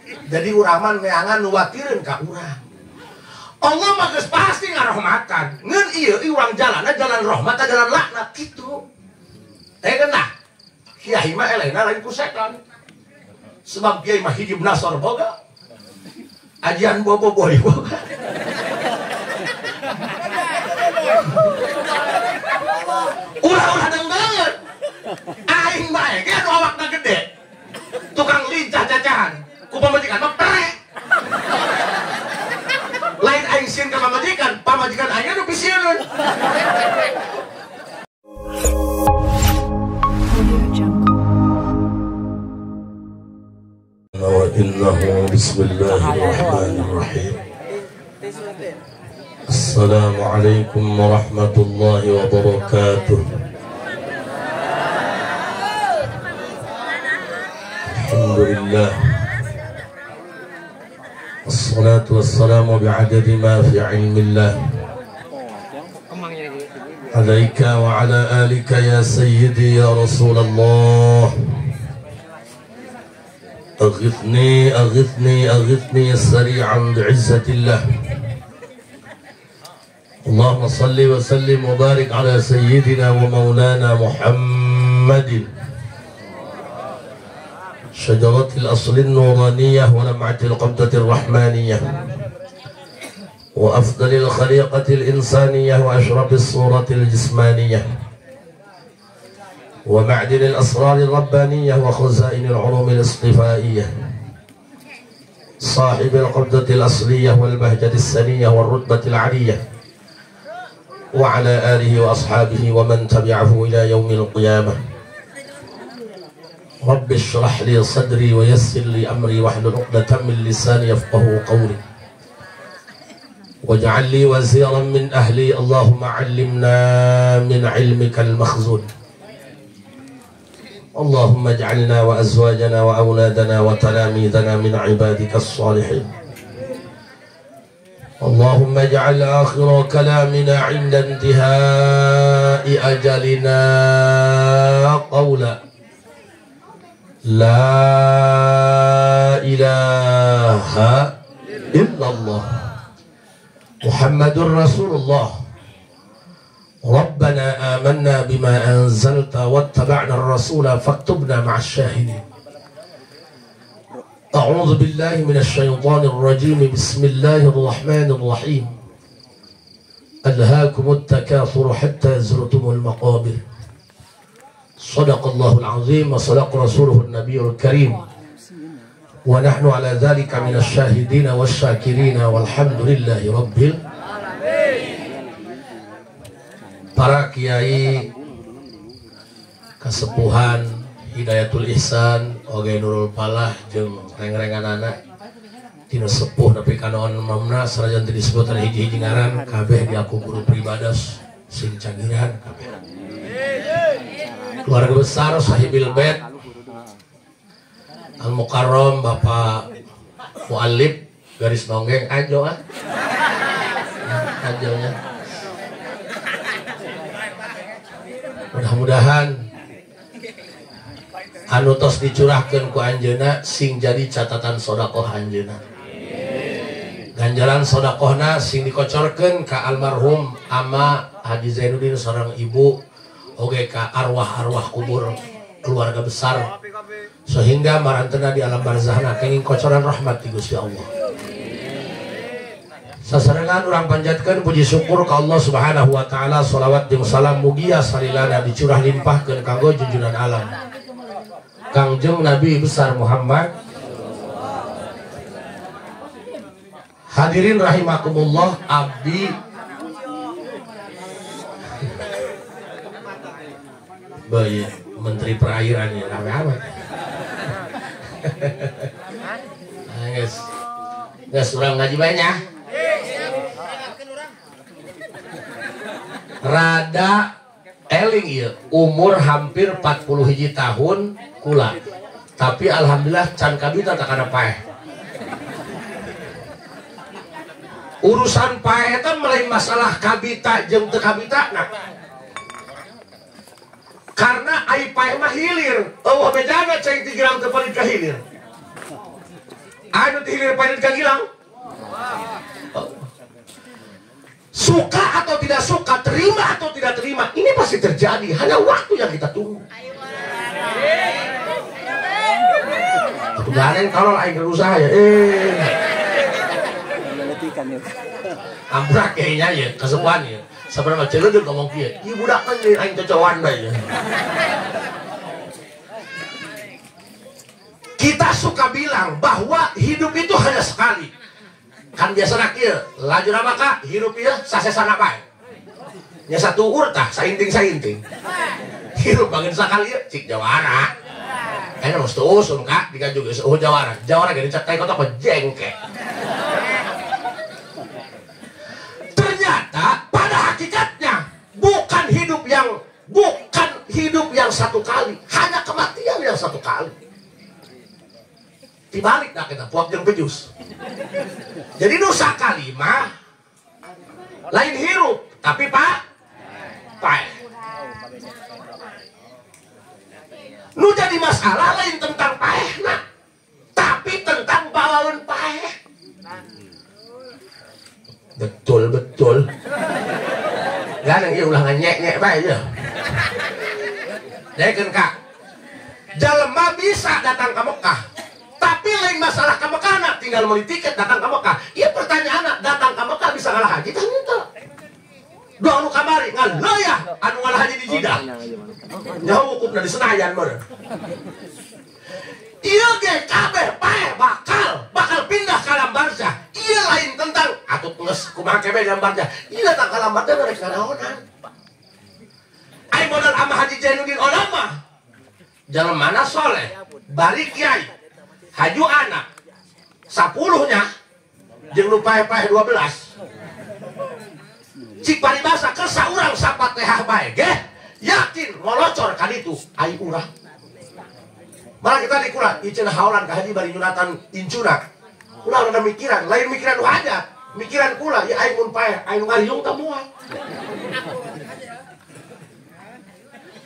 Jadi uraman neangan nuwatireun ka urang. Allah mah geus pasti ngarahmatan. Ngeun ieu urang jalanna jalan rahmat jalan laknat kitu. Genah. Kiai mah elena lain ku setan. Sebab kiai mah hiji nasor boga. Ajian bobo boy boga. Ulah banget. Aing bae ge anu awakna gede. Tukang lincah cacahan. Ku pamajikan mah prek. Lain aing sieun ka pamajikan aing anu pisieun. Innahu bismillahirrahmanirrahim. Assalamualaikum warahmatullahi wabarakatuh. Alhamdulillah. Assalatu wassalamu bi'adadi ma fi ilmillah. Alaika wa ala alika ya sayyidi ya Rasulullah. أغثني أغثني أغثني سريعا بعزة الله. اللهم صل وسلم وبارك على سيدنا ومولانا محمد شجرة الأصل النورانية ولمعة القبضة الرحمانية وأفضل الخليقة الإنسانية وأشرف الصورة الجسمانية ومعدن الأسرار الربانية وخزائن العلوم الاصطفائية صاحب القبضة الأصلية والبهجة السنية والرتبة العلية وعلى آله وأصحابه ومن تبعه إلى يوم القيامة. رب اشرح لي صدري ويسر لي أمري واحلل عقدة من لساني يفقهوا قولي واجعل لي وزيرا من أهلي. اللهم علمنا من علمك المخزون. اللهم اجعلنا وأزواجنا وأولادنا وتلاميذنا من عبادك الصالحين. اللهم اجعل آخر كلامنا عند انتهاء أجلنا قولا لا إله إلا الله محمد رسول الله. ربنا آمنا بما أنزلت واتبعنا الرسول فاكتبنا مع الشاهدين. أعوذ بالله من الشيطان الرجيم. بسم الله الرحمن الرحيم. ألهاكم التكاثر حتى زرتم المقابر. صدق الله العظيم وصدق رسوله النبي الكريم ونحن على ذلك من الشاهدين والشاكرين والحمد لله رب العالمين. Para kiai kasepuhan Hidayatul Ihsan oge Nurul Falah jeung reng-renganana tina sepuh nepi ka naon mamna sarajan teu disebutan hiji-hiji ngaran kabeh di aku guru pribados sing cagiran kabeh. Keluarga besar Sahibil Bait Al Mukarram Bapak Muallib garis nonggeng ajo ajonya. Mudah-mudahan anu tos dicurahkeun ku anjeunna sing jadi catatan sedekah anjeunna. Ganjaran sedekahna sing dikocorkeun ka almarhum Ama Haji Zainuddin sareng ibu oge ka arwah-arwah kubur keluarga besar sehingga marantena di alam barzahna kenging kocoran rahmat ti Gusti Allah. Sasarengan urang panjatkeun puji syukur ka Allah Subhanahu wa taala. Shalawat jeung salam mugia salilana dicurah limpahkeun kanggo junjunan alam Kangjeng Nabi besar Muhammad. Hadirin rahimakumullah, abdi bae menteri perairan ya apa? Guys, urang ngaji banyak. Rada eling ieu umur hampir 40 hiji tahun kula. Tapi alhamdulillah can kabita tak kana paeh. Urusan paeh eta melain masalah kabita jeung teu kabitana. Karena ai paeh mah hilir. Eueuh bedana cai 3 gram teu paling ka hilir. anu hilir panen kang hilang. Suka atau tidak suka, terima atau tidak terima, ini pasti terjadi. Hanya waktu yang kita tunggu. Jangan kalau aing berusaha ya. Ambrak kayaknya ya, kesepuan ya. Sebenarnya celuduk ngomong kia. Ieu budak kan aing cocokan bae ya. Kita suka bilang bahwa hidup itu hanya sekali. Kan biasa kieu, laju nama kak, hidup ieu sasesana bae. Nya satu urtah, sainting-sainting. Hidup bangun sakali cik jawara. Kayaknya mesti usun kak, dika juga jawara. Jawara gak dicetai kota apa jengke. Ternyata pada hakikatnya bukan hidup yang satu kali, hanya kematian yang satu kali. Dibalik dah kita puak jeung pejus. Jadi nusa kalimah lain hirup, tapi paeh. Nu jadi masalah lain tentang paehna, tapi tentang balaun paeh. Betul. Gak ada yang ulang nyek bae ya. Jadi kak, jalema bisa datang ke Mekah, tapi lain masalah ke Mekah nak tinggal beli tiket datang ke Mekah. Iya pertanyaan datang ke Mekah bisa ngalah haji kan itu. Doa anu kamari ngalah ya anu ngalah haji di Jeddah. Nyaho hukumna di Senayan meureun. Ieu ge kabeh paeh bakal pindah ka alam barzah. Ieu lain tentang atuh geus kumaha kebe alam barzah. Ieu datang ka alam barzah rek kanaonan. Ai modal ama Haji Jainuddin ulama. Jalan mana soleh, bari kiai, haju anak, 10-nya, jeung nu paeh-paeh 12. Cik paribasa keur saurang sapat teh bae ge, yakin ngolocor ka ditu ai urang. Malah kita dikulah, ieu haolan ka haji bari nyunatan incuna. Ulah ada mikiran, lain mikiran nu hajat, mikiran kula ya aing mun paeh, aing ngariung teh moal.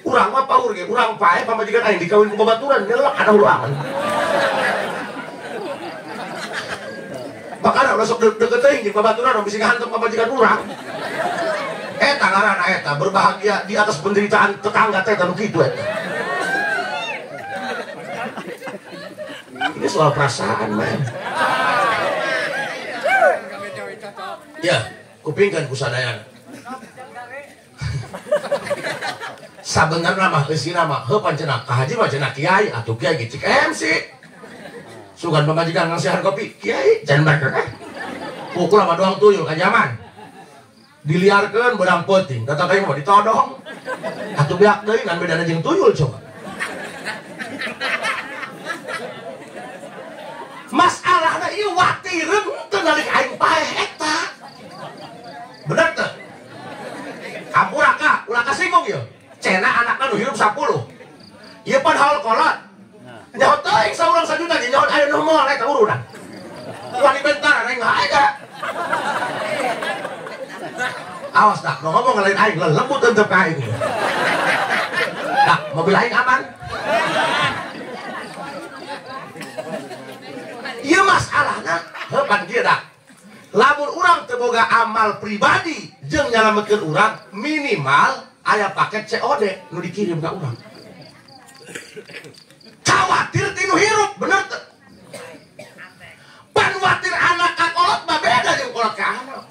Urang mah paur ge, urang paeh pamajikan aing dikawin ku babaturan, nyelak ada ulangan. Makanya udah sok deket teuing jeung babaturan bisa ngahantem pamajikan urang. Eta ngaranna eta berbahagia di atas penderitaan tetangga teh nu kitu eta. Ini soal perasaan, man. Ya, kupingkan kusadayana. Sabenerna mah geusina mah heuh pancenah ka haji mah cenah kiai atuh kiai ge cik MC. Sugan pamajikan ngasihan kopi, kiai can mereka kan. Pukul sama doang tuyul ka zaman. Diliarkeun beurang peuting, datang ka ieu mah ditodong. Atuh beak deui ngan bedana jeung tuyul coba. Masalahna ieu watireun teu nalik aing paeh eta. Bener teu? Kampuraka, ulah kasinggung ieu. Cena anakna nu hirup 10. Ieu pan haul kolot. Nyaho teuing saurang sajuta ge nyaho aya nu moal eta urunan. Wani bentar aing haega. Awas dah, nu ngomong lain aing lembut teunteup ka aing. Dah, mobil aing aman. Ieu masalahna heupan kieu dah. Lamun urang teu boga amal pribadi jeung nyalametkeun urang, minimal aya paket COD nu dikirim ka urang. Khawatir tinu hirup, bener teu? Pan watir anak ka kolot mah beda jeung kolot ka anak.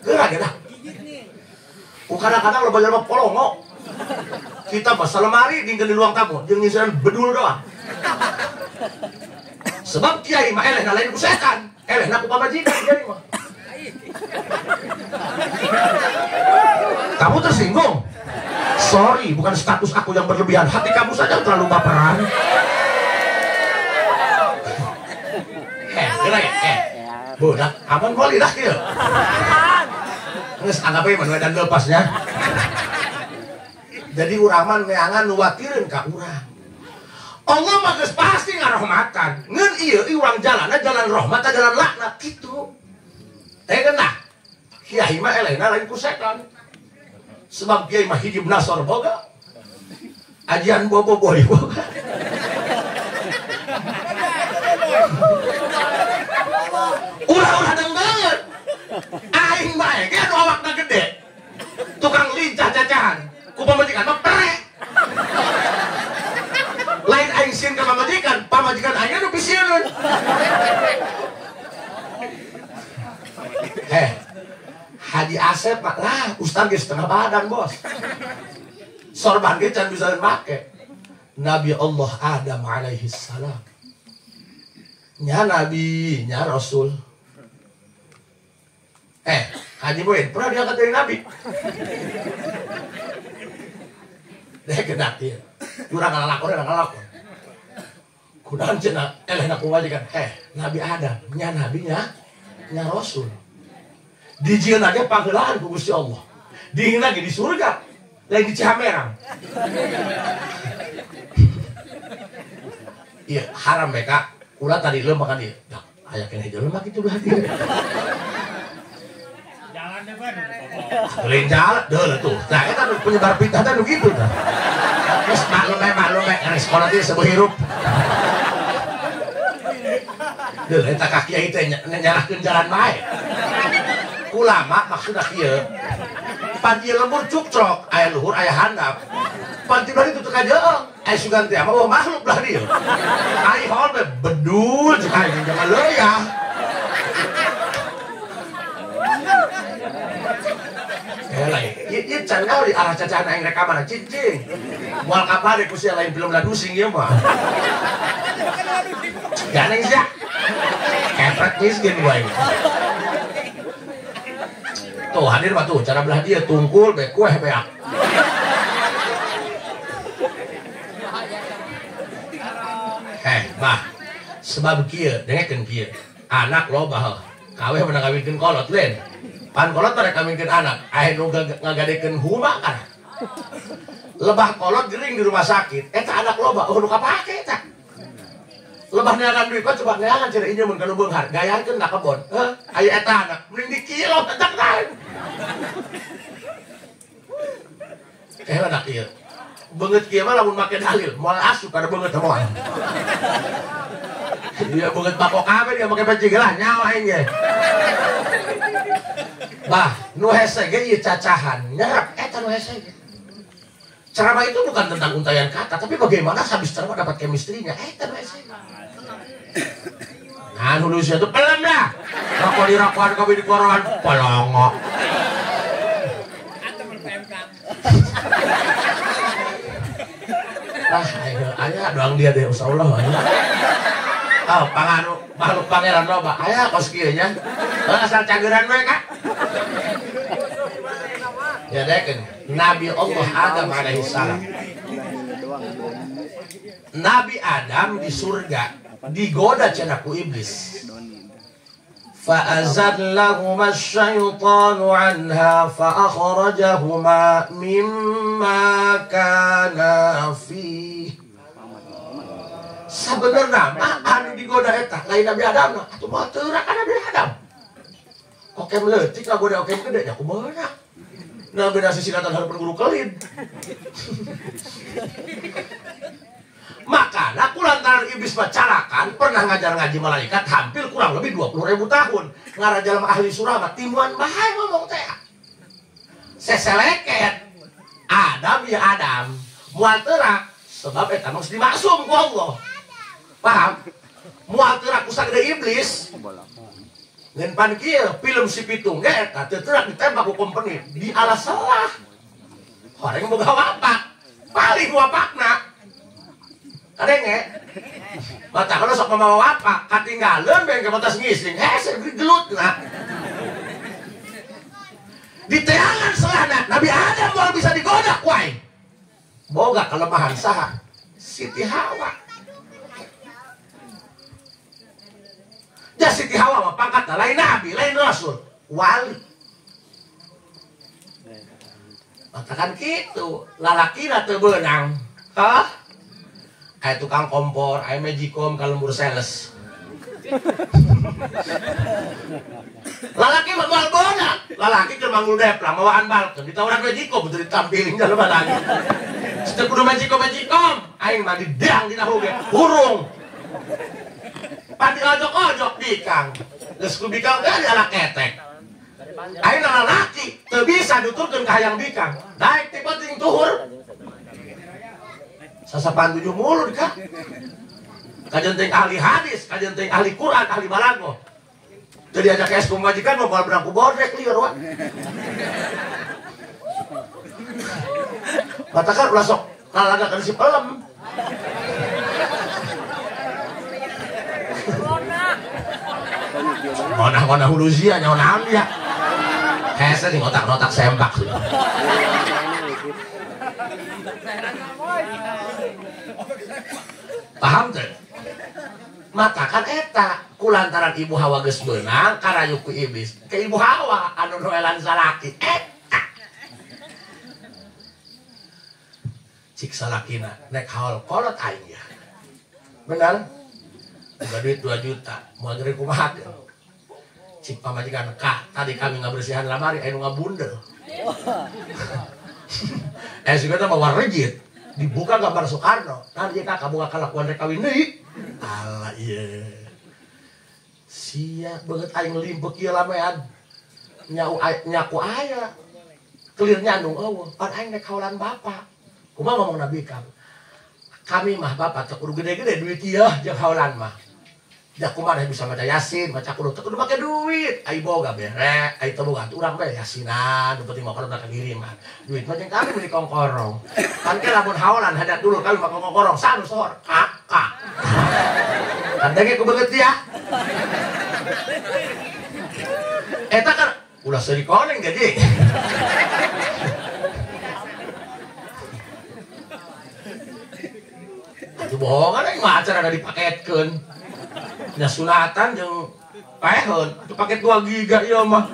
Geura geura. Kadang-kadang loba jelema polongo. Kita mah salemari dingkeun di ruang tamu jeung ngisian bedul doang. Sebab kiai mah elehna lain ku setan, elehna ku pamajikan kiai mah. Kamu tersinggung? Sorry, bukan status aku yang berlebihan, hati kamu saja terlalu baperan. Budak, aman gua lidah kieu. Geus anggap we medan lepasnya. Jadi urang mah neangan nu watireun ka urang. Allah mah geus pasti ngarahmatan. Ngeun ieu urang jalanna jalan rahmat jalan laknat kitu. Teh genah. Kiai mah elehna lain ku setan. Sebab kiai mah hijib nasor boga. Ajian bobo boy boga. aing sieun ka pamajikan aing nu pisieun. Haji Asep Pak lah, Ustaz geus setengah badan bos. Sorban ge can bisa make. Nabi Allah Adam alaihi salam. Nya nabi, nya rasul. Haji Muin pernah diangkat dari nabi. Deh gedak ieu. Urang ngalakon. Kunaon cenah elehna kumajikan. Nabi Adam, nya nabi nya rasul. Dijieun aja panggelaan ku Gusti Allah. Dingin lagi di surga, lain di Cihamerang. Iya, haram mereka. Kula tadi leuh makan ieu. Dah, aya keneh jelema mah kitu berarti. Jalan deh, Bang. Lain jalan deuh tuh. Nah, eta nu penyebar fitnah teh nu kitu tah. Geus maklum we sekolah teh sebuah hirup. Deuh eta ka kiai teh nyarahkeun jalan bae. Ulama maksudnya kieu pan ieu lembur cukcrok aya luhur aya handap pan tibari tutup aja aya sugan teh mah makhluk lah dieu ai hol be bedul cek aing jangan leuyah lain ieu can di arah cacaan aing rekaman cicing moal kapade ku sia lain film lagu sing ieu mah ganeng sia kepret miskin wae. Tuh hadir mah tuh cara belah dia tungkul be kueh beak. Bah sebab kieu dengekeun kieu anak loba kaweh meunang kawinkeun kolot lain pan kolot teh kawinkeun anak aya nu ngagadekeun huma kan lebah kolot gering di rumah sakit eta anak loba nu kapake eta lebah neangan duit coba neangan cenah ieu mun kana beunghar gayakeun ka kebon aya eta anak mending dikilo tetek lain. Anak ieu. Beungeut kieu mah lamun make dalil, moal asup kada beungeut moal. Dia beungeut bako kabeh dia make peci gelah nyawa aing ge. Bah, nu hese ge ieu cacahan, nyerep eta nu hese ge. Ceramah itu bukan tentang untayan kata, tapi bagaimana habis ceramah dapat chemistry-nya. Eta nu hese. Nah, nu sia tuh pelem dah. Rokok di rokokan kopi di koran, pelongo. Aya doang dia deh, insyaallah. Panganu makhluk pangeran loba. Aya kos kieu nya. Asal cageuran we Kak. Ya deken Nabi Allah Adam alaihi salam. Nabi Adam di surga digoda cenah ku iblis. فأزلهما الشيطان عنها فأخرجهما مما كانا فيه. Sebenarnya anu digoda eta lain Nabi Adam nah atuh mah teu kan Nabi Adam. Oke meleutik lah goda oke gede nya kumaha. Nah beda sisikatan hareupeun guru kelin. Makanya kulantaran iblis macalakan pernah ngajar ngaji malaikat hampir kurang lebih 20.000 tahun ngarajalam ahli surah mah timuan bae ngomong teh seseleket Adam ya Adam moal teurak sebab eta mah dimaksum ku Allah paham moal teurak ku sagede iblis ngan pan kieu film si pitung ge eta teu teurak ditembak ku kompeni di alas salah horeng boga wapak paling wapakna kadenge mata kalau sok mamawa apa katinggalan beng ke batas ngising hese gelutna di teangan selana Nabi Adam baru bisa digoda kuai boga kelemahan saha Siti Hawa ya Siti Hawa mah pangkatna lain nabi lain rasul wali matakan kitu lalakina teu beunang kayak tukang kompor, ayam magicom kalau lembur sales. Lalaki mah moal bonak, lalaki keur manggul deplang mawaan balkeun ditawuran magicom betul ditampilin jelema lagi. Setiap kudu magicom, aing mah didang dina huge, hurung. Pati ojok-ojok dikang. Geus ku bikang teh ala ketek. Aing lalaki teu bisa nuturkeun ka hayang bikang. Naik ti penting tuhur. sasapan 7 mulut kah kajenting ahli hadis kajenting ahli Quran ahli balago jadi ajak es majikan mau berangku bodrek liur wak katakan ulah sok nalagakan si pelem Ngona hulu sia nyawa dia. Hese di ngotak-ngotak sembak. Paham teh? Maka kan eta kulantaran ibu Hawa geus beunang karayu ku iblis ke ibu Hawa anu noelan salaki eta. Cik salakina nek haul kolot aing ya. Benar? Udah duit 2 juta mau ngeri kumaha cik pamajikan kak tadi kami nggak bersihan lamari ayo ngabundel juga tuh bawa rejit dibuka gambar Soekarno nanti kakak buka kelakuan rekawin deui ala iya sia banget aing limpek ieu lamean nyaku aya kelir nyandung eueuh pan aing rek kaulan bapak kumaha ngomong nabi kami mah bapak teu kudu gede-gede duit ieu jeung kaulan mah dah kumaha bisa maca Yasin, baca kudu teu kudu make duit. Ai boga bere, ai teu boga urang bae Yasinan, nu penting mah kalau tak kiriman. Duit mah jeung kami beli kongkorong. Kan ke lamun haolan hadat dulu kami mah kongkorong sanu sohor. Kakak. Kan denge ku beungeut ya. Eta kan ulah seri koneng jadi. Itu bohongan aing mah acara dipaketkeun. Nya sunatan jeung paeheun atuh paket 2 giga ieu mah.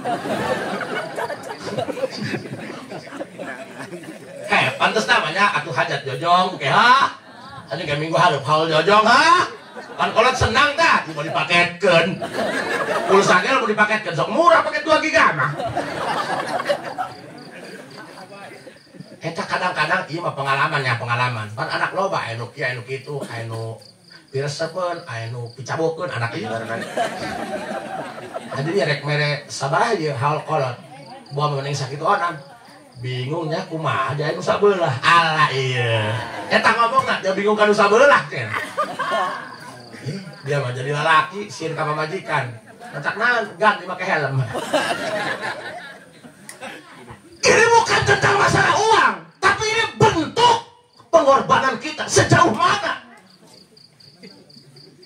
Pantes namanya atuh hajat jojong ke ha. Anu ge minggu hareup haul jojong ha. Kan kolot senang tah mau dipaketkeun. Pulsa ge mau dipaketkeun sok murah paket 2 giga mah. Eta kadang-kadang ieu mah pengalaman. Pan anak loba anu kieu anu kitu anu piresepeun anu picabokeun anak ieu ngaranna. Jadi dia rek mere sabaraha ieu hal kolot. Buah mending sakitu onan. Bingungnya kumaha aya nu sabelah. Ala ieu. Eta ngomongna dia bingung ka nu sabelah teh. Dia mah jadi lalaki sieun ka pamajikan. Entak naon ganti make helm. Ini bukan tentang masalah uang, tapi ini bentuk pengorbanan kita sejauh mana.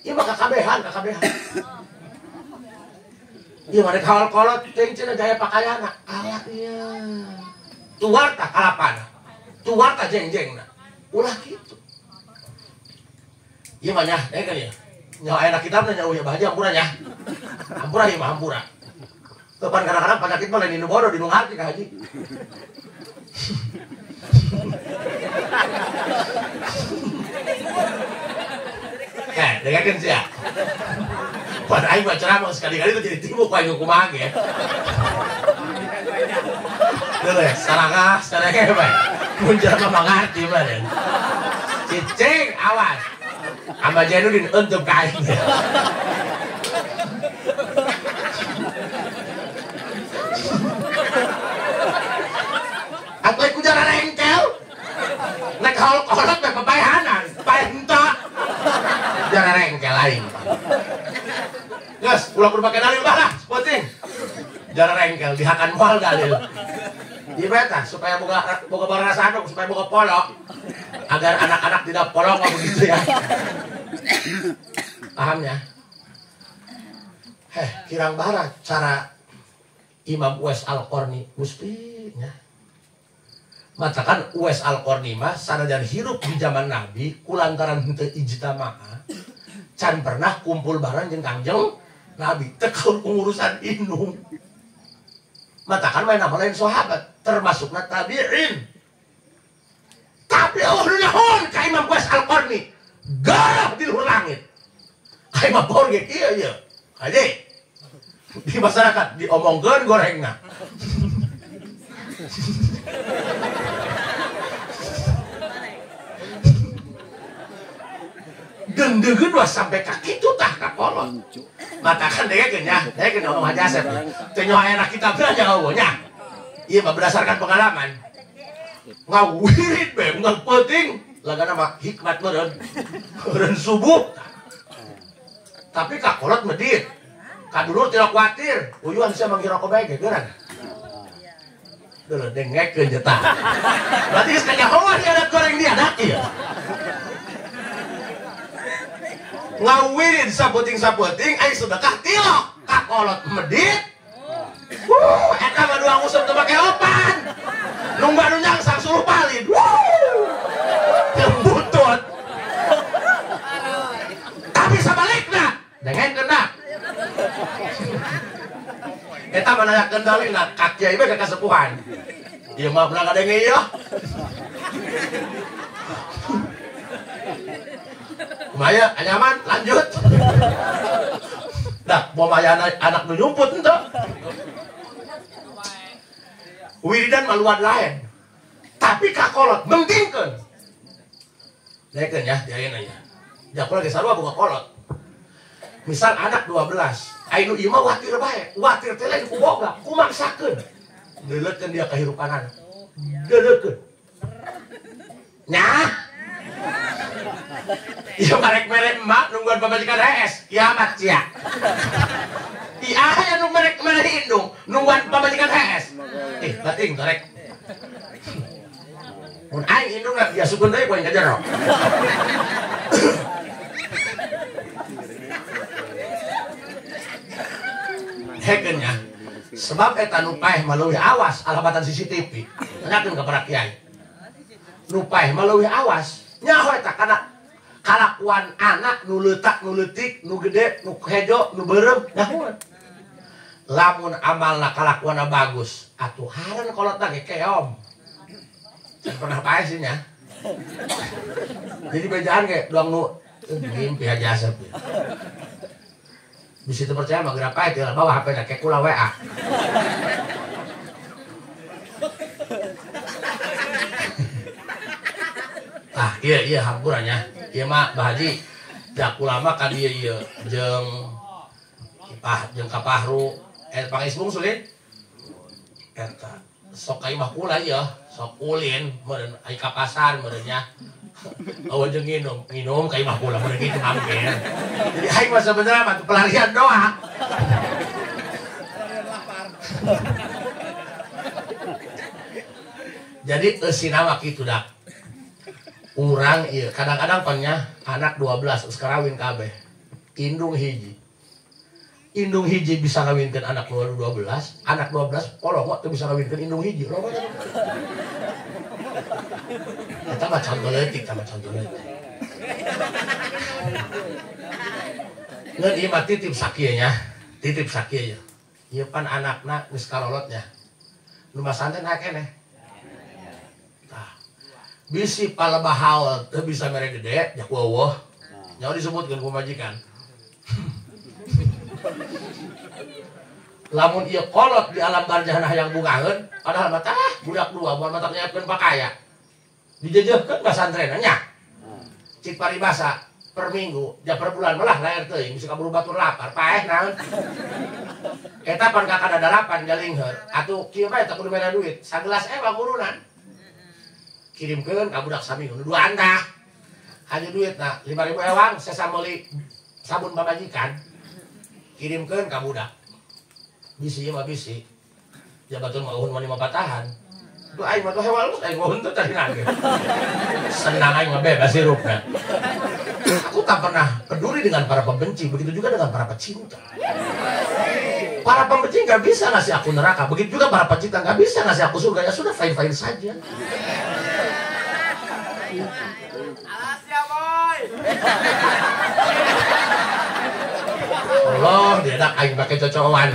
Iya mah kakabehan. Iya mah rek hal kolot teh cenah gaya pakaianna. Alah iya. Tuar tah kalapana. Tuar tah jeng-jengna. Ulah kitu. Iya mah nya, kan ya. Nya aya kitabna nya ya bahagia ampura nya. Ampura ieu mah ampura. Teu pan kadang-kadang penyakit mah lain dinu bodoh dinu hati ka haji. Dengarkan sih ya. Pada aing baca ceramah sekali-kali itu jadi timbuk aing kumaha ge. Teuh salahkah sadaya bae. Mun jelema mangarti mah den. Cicing awas. Amba Jainuddin eunteup ka aing. Atuh ku jara rengkel. Nek haul kolot bae papaehanan, paeh henteu. Jara rengkel aing. Geus, ulah kudu pake dalil bae lah, penting. Jara rengkel dihakan moal dalil. Ieu eta supaya boga barasana, supaya boga polo. Agar anak-anak tidak polong begitu ya. Paham ya? Kirang barat cara Imam Uwais Al-Qarni mustinya. Matakan Uwais Al-Qarni mah sanajan hirup di zaman Nabi kulantaran henteu ijtamaah can pernah kumpul bareng jeung Kangjeng Nabi teu urusan indung. Matakan main nama lain sahabat termasukna tabi'in. Tapi naon ka Imam Uwais Al-Qarni garah di luhur langit. Ai mah poor ge kieu ieu. Haji di masyarakat diomongkeun gorengna. Dendeugeun wah sampai ka kitu tah ka kolot. Matakan dengekeun nya, dengekeun ngomong aja Asep. Teu nyoa aya kitabna nya eueuh nya. Ieu mah berdasarkan pengalaman. Ngawirit bae, nggak penting. lagana mah hikmat meureun. Meureun subuh. Tapi kakolot medit. Kadulur tidak khawatir. Uyuhan saya mengira kau baik geran. Dulu dengekeun eta. Berarti geus kanyahoan dia adat goreng dia adat ieu. Ngawin saputing-saputing ai sedekah tilok. Kakolot medit. Eta mah dua ngusum teu make opan. Nunggu anu nyangsang suluh palid. Butut. Tapi sabalikna dengekeun na. Eta mah nanya kendalina kak kiai bae ka kasepuhan. Ieu mah beunang ngadenge ieu. Maya nyaman lanjut. Dah, pomaya anak nu nyumput henteu. Wiridan maluan lain. Tapi kakolot mentingkeun. Dekeun ya, diayeuna ya. Jakul ge sarua boga kolot. Misal anak 12, anu ieu mah watir bae. Watir teh lain ku boga, kumaksakeun. Deuleukeun dia kahirupanan. Deuleukeun. Nya. Ieu merek-merek emak nungguan pamajikan HS, kiamat cia. Iya anu merek-merek indung nungguan pamajikan HS. Bating torek. Mun aing indung geus biasukeun deui poin ka jero. Hekeun nya. Sebab eta nu paeh mah leuwih awas alabatan CCTV. Tanyakeun ka para kiai. Nu paeh mah leuwih awas. Nyaho eta kana kalakuan anak nu leutak nu leutik nu gede nu hejo nu beureum nyaho. Lamun amalna kalakuanna bagus, atuh hareun kolotna ge keom. Pernah paeh sih nya. Jadi bejaan ge doang nu mimpi aja asep. Bisa itu percaya mah geura paeh teh bawa HP-na ke kula WA. Ah, iya hampurannya. Ieu mah Bahaji jakula mah ka dieu ieu jeung Kapahru pangisbung sulit. Eta sok ka imah kula ieu, sok ulin meureun ai ka pasar meureun nya. Aweun jeung nginum ka imah kula meureun kitu manggen. Jadi aing mah sebenarnya mah pelarian doang. Jadi eusina mah kitu dah. Urang ieu kadang-kadang pannya anak 12 geus karawin kabeh. Indung hiji. Indung hiji bisa ngawinkeun anak 12, anak 12 polongo teu bisa ngawinkeun indung hiji. Eta mah contoh leutik, Ngeun ieu mah titip sakieu nya, titip sakieu ya. Ieu pan anakna geus kalolot nya. Nu masanten hakeneh. Bisi palabahaol teu bisa mere gede jak weuweuh. Nyaho disebutkeun ku majikan. Lamun ieu kolot di alam barjahna yang bungaheun, padahal mah tah budak dua moal mata nyiapkeun pakaya. Dijejehkeun pasantrenna nya. Cik paribasa per minggu, ja per bulan melah laer teuing bisa kaburu batur lapar, paeh naon. Eta pan kakana dalapan galingheun, atuh kieu bae teu kudu mere duit, sagelas bagurunan. Kirimkeun ka budak saminggu nu dua anda. Hanya duitna 5.000 ewang saya meuli sabun pamajikan. Kirimkeun ka budak. Bisi mah bisi. Jabatun mah uhun mah patahan. Tuh aing mah tuh hewal aing uhun teh tadi nage. Senang aing mah bebas hirupna. Aku tak pernah peduli dengan para pembenci, begitu juga dengan para pecinta. Para pembenci nggak bisa ngasih aku neraka, begitu juga para pecinta nggak bisa ngasih aku surga. Ya sudah, fine-fine saja. Alas ya boy. Allah, dia nak aing pakai cocokan.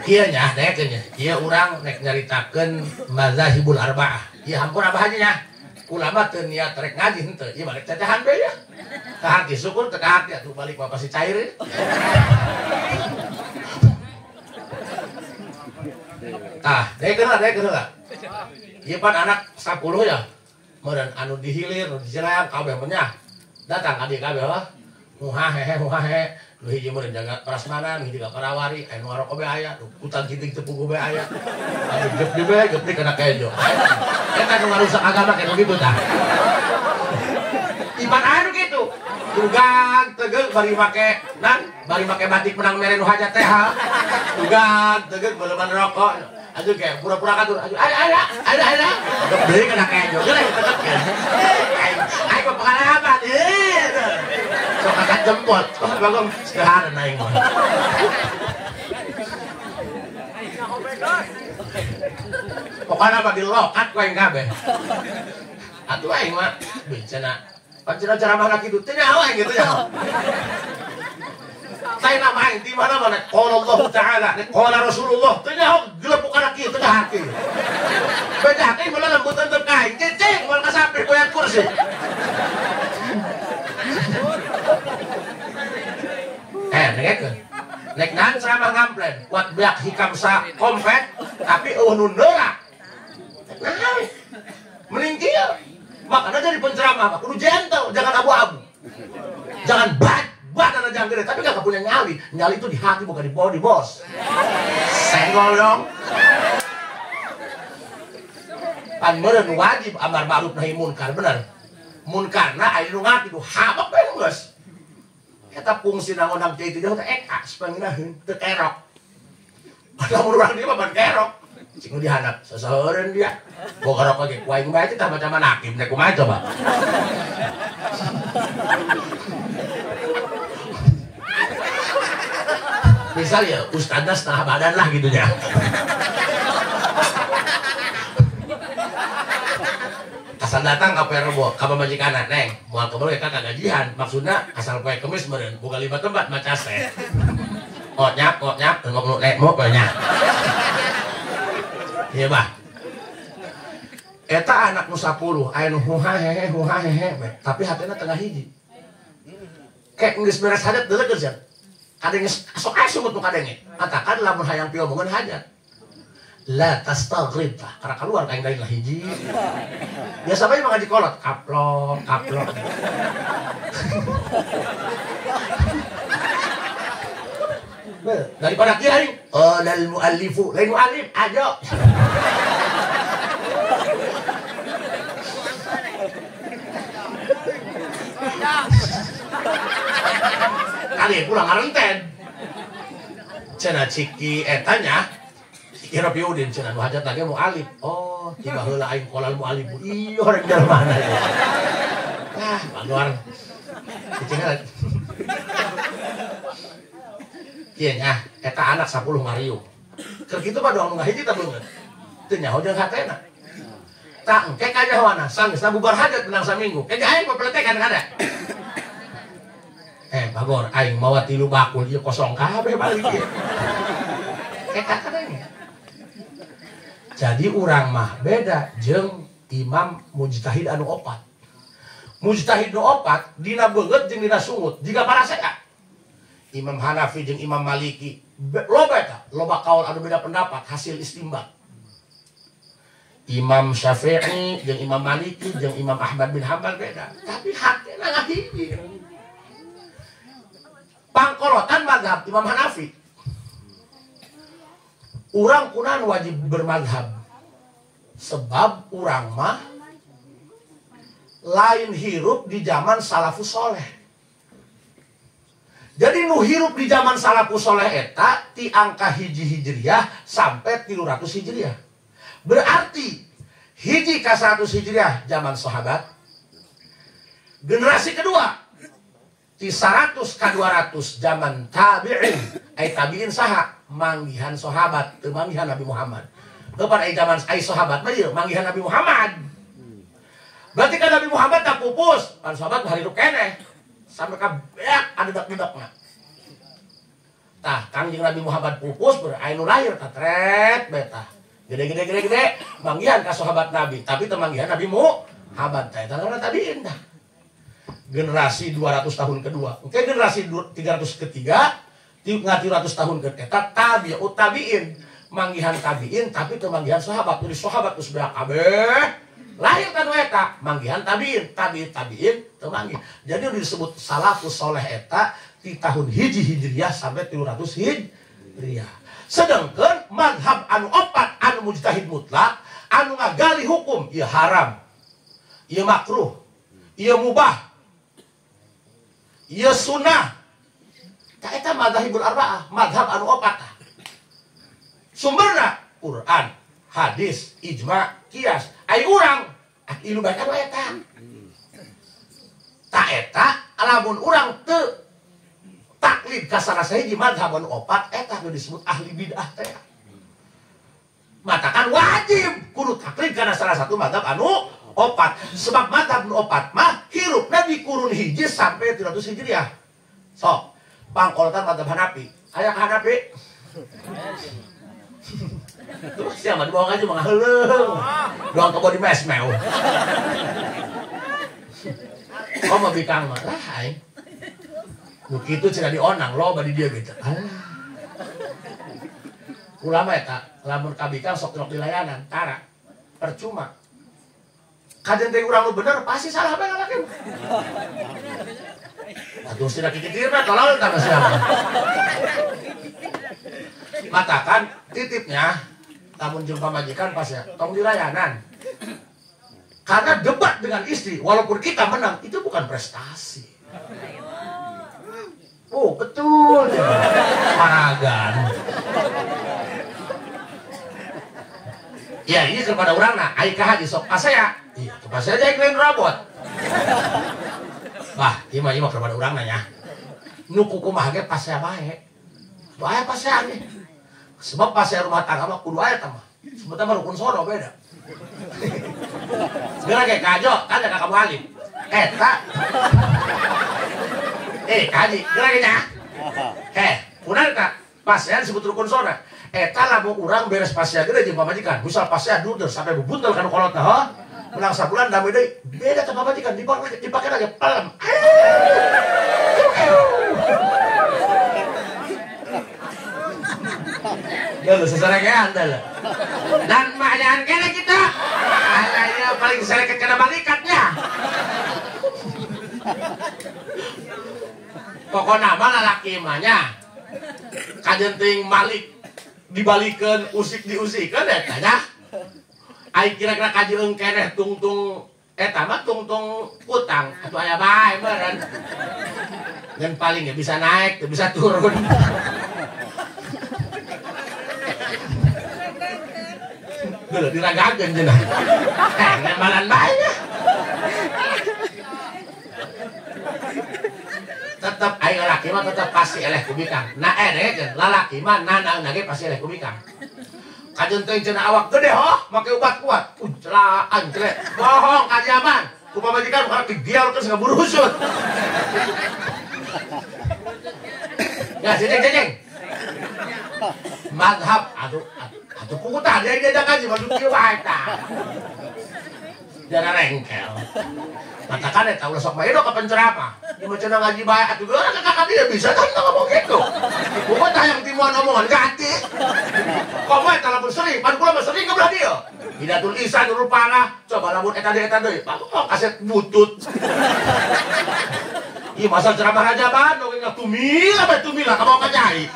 Kieu nya, nekeun nya. Kieu urang nek nyaritakeun mazahibul arba'ah. Ieu hampur abah nya. Ulama teu niat rek ngaji henteu. Ieu mah rek cacahan bae ya. Ka hati syukur teu ka hati atuh balik mah pasti cair. Tah, dekeun lah. Ieu pan anak 10 ya. Meureun anu dihilir, nu dijereang kabeh mah nya. Datang ka dieu kabeh Huhahe. Lu hiji meureun jaga prasmanan, hiji ka parawari, anu ngarok be aya, utang kiting tepung be aya. Anu gep di be, gep di kana kejo. Eta nu ngarusak agama kayak gitu tah. Iman anu gitu. Tugang tegeuk bari make batik menang mere nu hajat teh. Tugang tegeuk beuleman rokok. Aduh kayak pura-pura katur. Aduh ada. Beli kena kejo. Geuleuh tetep kan. Ai kok pengalaman. Sok angkat jempol. Kok bagong sederhana aing mah. Pokoknya apa di lokat ku aing kabeh. Atuh aing mah bencana. Pancen ceramah kitu teh nyawa gitu ya. Saya nama aing di mana-mana. Qala Allah Ta'ala, qala Rasulullah. Teu nyaho gelepuk kana kieu teu hati. Beda hati malah lembutan teu kain. Cicing moal kasampir koyat kursi. Nengekeun. Nek nahan ceramah ngamplen, kuat beak hikam sa kompet, tapi eueuh nu neurak. Nah, mending kieu. Makanya jadi penceramah, kudu gentle, jangan abu-abu. Jangan badan jangan gede, tapi gak punya nyali. Nyali itu di hati bukan di body, bos. Senggol dong. Pan meureun wajib amar ma'ruf nahi munkar, bener. Munkarna aya nu ngati du habak bae geus. Eta fungsi ngonang teh itu teh eka supanginaheun teu kerok. Lamun urang dieu mah ban kerok. Cing dihandap saseureun dia. Boga rokok ge ku aing bae teh macam nakim nek kumaha coba. Misal ya ustadznya setengah badan lah gitu ya. Asal datang ke Perbo, ke pemajikan neng, mau kebal ke gajian, maksudnya asal kue kemis meren, buka 5 tempat maca set. Nyap, mau banyak. Iya bah. Eta anak nu 10, aya nu huhahehe, tapi hatena tengah hiji. Kayak geus beres hajat deuleu kerja. Kadenge sok aya sumut nu kadenge. Katakan lamun hayang piomongan hajat. La tastaghrib, karena keluar kain lain lah hiji. Biasa bae mah ngaji kolot, kaplok. Daripada kiai, dal muallifu, lain muallif, ajo. Kali pulang ngarenten. Cenah ciki etanya Kira piudin cenah nu hajat lagi mau alif. Oh, tiba heula aing kolal mu alif. Iya rek dari mana ya. Baguar. Cenah. Kieu nya eta anak 10 ngariung. Keur kitu mah doang nu ngahiji teh beungeut. Teu nyaho jeung hatena. Tah engke ka nyahoana sanggeusna bubar hajat menang saminggu. Ke aing papeletekan kada. Bagor aing mawa 3 bakul ieu kosong kabeh balik ieu. Eta kadang. Jadi urang mah beda jeung imam mujtahid anu 4. Mujtahid nu 4 dina beungeut jeung dina sungut jiga parasea. Imam Hanafi jeung Imam Maliki loba kaul anu beda pendapat hasil istimbat. Imam Syafi'i jeung Imam Maliki jeung Imam Ahmad bin Hambal beda, tapi hatena ngahiji. Pangkorotan mazhab Imam Hanafi. Urang kunaon wajib bermadhab sebab urang mah lain hirup di zaman salafus soleh. Jadi nu hirup di zaman salafus soleh eta ti angka hiji hijriyah sampai 300 hijriyah. Berarti hiji ka 100 hijriyah zaman sahabat. Generasi kedua ti 100 ka 200 zaman tabi'in. Ai tabi'in saha? Manggihan sahabat, teu manggihan Nabi Muhammad. Kepada zaman ai sahabat mah ieu manggihan Nabi Muhammad. Berarti kan Nabi Muhammad tak pupus, pan sahabat hari hidup keneh. Sampai ka beak adedak-dedakna. Tah, Kangjeng Nabi Muhammad pupus aya nu lahir katret betah. Gede manggihan ka sahabat Nabi, tapi teu manggihan Nabi Muhammad. Tah eta ngaranna tabi'in tah. Generasi 200 tahun kedua. Oke, generasi 300 ketiga 300 tahun ke eta tabi'ut tabi'in, manggihan tabi'in tapi teu manggihan sahabat. Jadi sahabat geus beak kabeh lahir kanu eta manggihan tabiin teu manggih. Jadi disebut salafus soleh eta di tahun hijriyah sampai 300 hijriyah. Sedangkan mazhab anu opat anu mujtahid mutlak anu ngagali hukum ieu haram, ieu makruh, ieu mubah, ieu sunnah. Ta eta madzhabul arba'ah, mazhab anu opat. Sumberna Quran, hadis, ijma, kias. Ai urang ilu baca eta. Ta eta lamun urang teu taklid ka salah sahiji mazhab anu opat eta disebut ahli bid'ah teh. Matakan wajib kudu taklid kana salah satu mazhab anu opat. Sebab mazhab anu opat mah hirupna di kurun hiji sampai 300 hijriah. Sok, pangkolotan mazhab Hanafi. Aya Hanafi? Terus siapa di bawah aja mah heuleung. Doang kebo di mesmeu. Kok mah bikang mah lah aing. Nu kitu cenah dionang loba di dieu gitu. Ulama eta lamun kabikang sok di layanan tara percuma. Kajen teh urang nu bener pasti salah bae ngalakeun. Atuh tidak kikitirna tolol kana siapa. Matakan titipnya namun jumpa majikan pas ya tong di layanan karena debat dengan istri walaupun kita menang itu bukan prestasi. Oh betul ya. Paragan ya ini kepada orang nah aika haji sok pas saya iya pas saya aja iklan robot bah ima kepada orang nanya nu kuku mah ge pas saya bae pas saya nih. Sebab pas saya rumah tangga mah kudu aya tah mah. Sebetulnya mah rukun sono beda. Segera kayak kajo, tanya ka kamu alim. Eta. Kaji, segera nya. Punah eta pas saya disebut rukun sono. Eta lamun urang beres pas saya gede jeung pamajikan. Misal pas saya dudur sampai bubuntel kana kolotna, heuh. Ulang sabulan damai deui. Beda ka pamajikan dipake lagi palem. Dulu seserekean dulu. Dan maknaan kena kita. Kayaknya paling sereket kena malikatnya. Pokoknya nama lalaki imanya. Kajenting malik dibalikan usik diusikan ya tanya. Ai kira-kira kajeung keneh tungtung eta mah tungtung utang atuh aya bae meureun. Dan paling ya bisa naik, bisa turun. Dulu diragakeun cenah. Nembalan bae. Tetep aya lalaki mah tetep pasti eleh ku bikang. Nah can lalaki mah nanaeun ge pasti eleh ku bikang. Kajeun teh cenah awak gede make obat kuat. Celaan celek. Bohong kajaman. Ku pamajikan karek digialkeun saburu usut. Ya jeng. Mazhab aduh kuku tadi dia kaji madu kieu wae tah. Jangan rengkel. Katakan eta ulah sok bae do ka penceramah. Ieu cenah ngaji bae atuh geura ka kakak dia bisa tah ngomong kitu. Kuku tah yang timuan omongan ganti. Komo eta lamun sering, pan kula mah sering ka belah dieu. Hidatul Ihsan rupana, coba lamun eta deui. Pak kaset butut. Ieu masa ceramah rajaban dong ingat tumila ka mau ka nyai.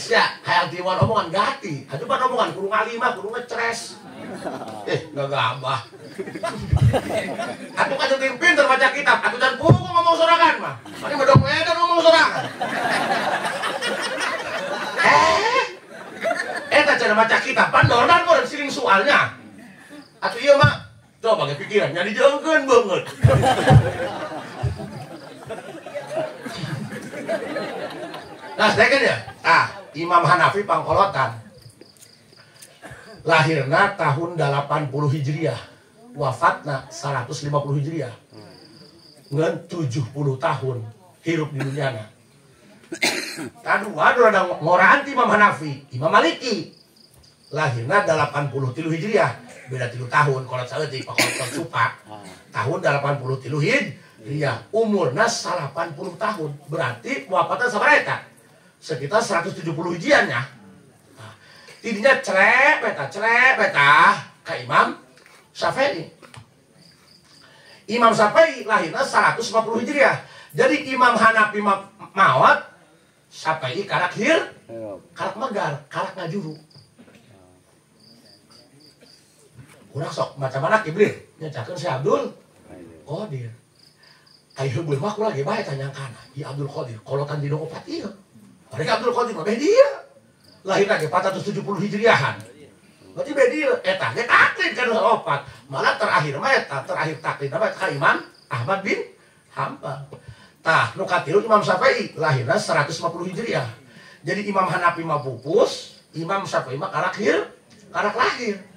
Sia, hayang timuan omongan gati. Aduh pan omongan kudu ngalimah, kudu ngecres. Gak gabah. Atuh kajenting pinter baca kitab, atuh dan buku ngomong sorangan mah. Mani medok medan ngomong sorangan. Eta cara baca kitab, pandoran kok siling soalnya. Atuh ieu mah, coba ge pikiran nya dijeungkeun beungeut. Nah, sedangkan ya, Imam Hanafi pangkolotan lahirna tahun 80 Hijriah, wafatna 150 Hijriah. Ngan 70 tahun hirup di dunyana. Kadua ada ngoraan Imam Hanafi, Imam Maliki. Lahirna 83 Hijriah, beda 3 tahun kolot saeutik pakolot supak. Tahun 83 Hijriah, umurna 80 tahun. Berarti wafatna sabaraha eta? Sekitar 170 hijiannya. Tidinya celek beta ka Imam Syafi'i. Imam Syafi'i lahirna 150 Hijriah. Jadi Imam Hanafi maot, Syafi'i karak karak megar, karak ngajuru. Urang sok macam mana kiblir nyacakeun si Abdul Qadir. Ayo heubeul mah kula ge bae tanyangkan, "Ya Abdul Qadir, kolotan dina opat ieu." Mereka Abdul Qadir mah dia. Lahirna ge 470 Hijriahan. Berarti beda dia eta ge taklid kana opat. Malah terakhir mah eta terakhir taklid apa ka Imam Ahmad bin Hanbal. Tah nu katilu Imam Syafi'i lahirna 150 Hijriah. Jadi Imam Hanafi mah pupus, Imam Syafi'i mah karak lahir.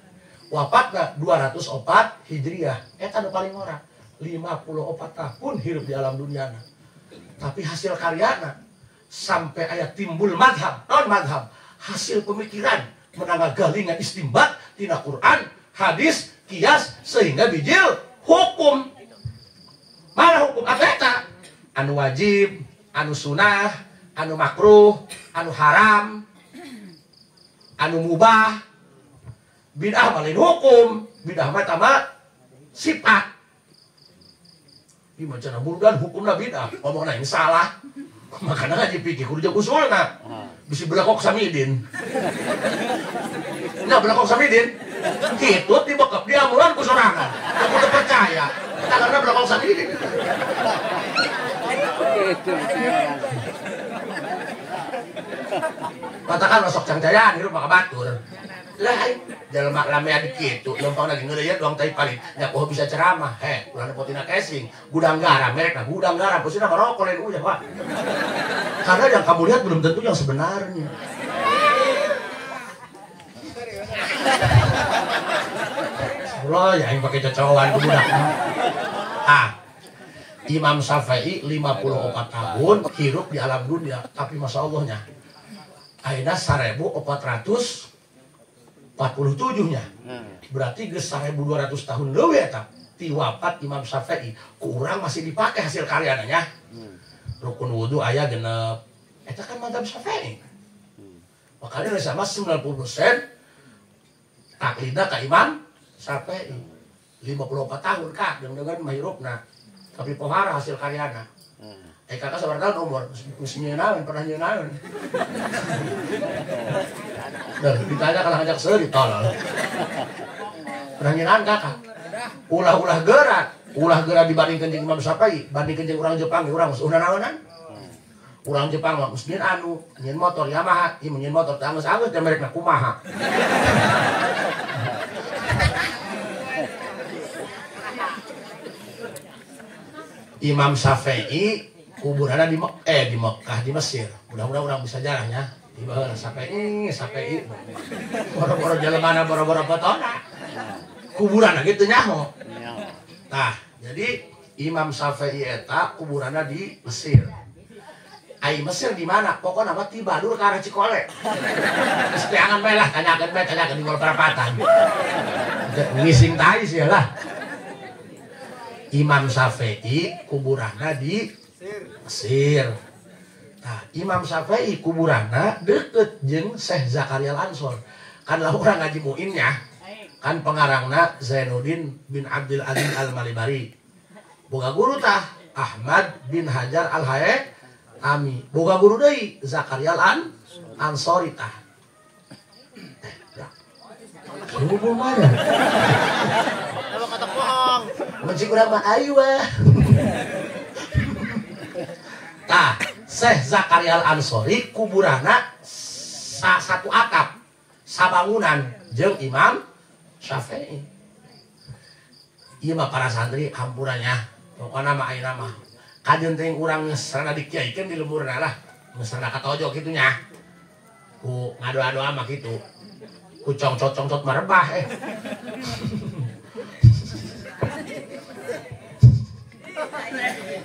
Wafatna 204 Hijriah. Eta nu paling ora 54 tahun hidup di alam dunia. Tapi hasil karyana sampai ayat timbul madhab, non madhab, hasil pemikiran menangga galingan istimbat tina Quran, hadis, kias sehingga bijil hukum. Mana hukum apa eta? Anu wajib, anu sunah, anu makruh, anu haram, anu mubah. Bid'ah lain hukum, bid'ah mah tama sifat. Ieu mah cenah burdan hukumna bid'ah, ngomongna yang salah. Makana ngaji pikir kudu jeung usulna. Bisi belakok samidin. Nah, belakok samidin. Kitu dibekep diamulan ku sorangan. Kudu percaya. Eta karena belakok samidin. Katakan masuk cangcayan hirup maka batur. Lah jelema lame adi kitu lempang lagi ngeureuyeuh doang tai paling nya poho bisa ceramah ulah nepotina casing gudang garam merekna gudang garam posina merokok lain ujah Pak. Karena yang kamu lihat belum tentu yang sebenarnya. Allah ya yang pakai cocokan ke budak. Imam Syafi'i 54 tahun hidup di alam dunia, tapi masya Allahnya ayeuna 1447 nya. Berarti geus 1200 tahun leuwih eta ti wafat Imam Syafi'i. Kurang masih dipakai hasil karyana nya. Rukun wudu aya genep. Eta kan madzhab Syafi'i. Makanya sama 90% taklidna ka Imam Syafi'i. 54 tahun kak dengan mahirupna. Tapi pohara hasil karyana. Kakak sabar tahun umur, mesti nyenaun, pernah nyenaun. Ditanya kalau ngajak saya ditolol. Pernah nyenaun kakak? Ulah gerak dibandingkan jeung Imam Syafi'i, bandingkan jeung urang Jepang, urang usuna naonan? Urang Jepang mah mesti anu, nyeun motor Yamaha, ieu nyeun motor teh angeus-angeus da merekna kumaha. Imam Syafi'i kuburanna di Mekah, di Mesir. Mudah-mudahan orang bisa jalannya. Di bawah Syafi'i. Boro-boro jelemana boro-boro fotona. Kuburanna gitu nyaho. Tah, jadi Imam Syafi'i eta kuburanna di Mesir. Ai Mesir di mana? Pokoknya mah ti Badur ka arah Cikole. Geus teangan bae lah, tanyakeun di Mall Perapatan. Ngising tai sih lah. Imam Syafi'i kuburanna di Mesir. Nah, Imam Syafi'i kuburanna deket jeung Syekh Zakaria Al-Ansor. Kan lah orang ngaji muinnya. Kan pengarangna Zainuddin bin Abdul Aziz Al-Malibari. Boga guru tah Ahmad bin Hajar Al-Haythami. Boga guru deui Zakaria Al-Ansori tah. Hubung mana? Kalau kata bohong. Mencik urang mah ayu wah. Tah, Syekh Zakaria Al-Ansori kuburanna satu atap, sabangunan jeung Imam Syafi'i. Ieu mah para santri hampurannya. Pokona mah ayeuna mah kajeun teh urang geus rada dikiaikeun di lemburna lah. Geus rada katojo kitu nya. Ku ngadoa-doa mah kitu. Ku congcot marebah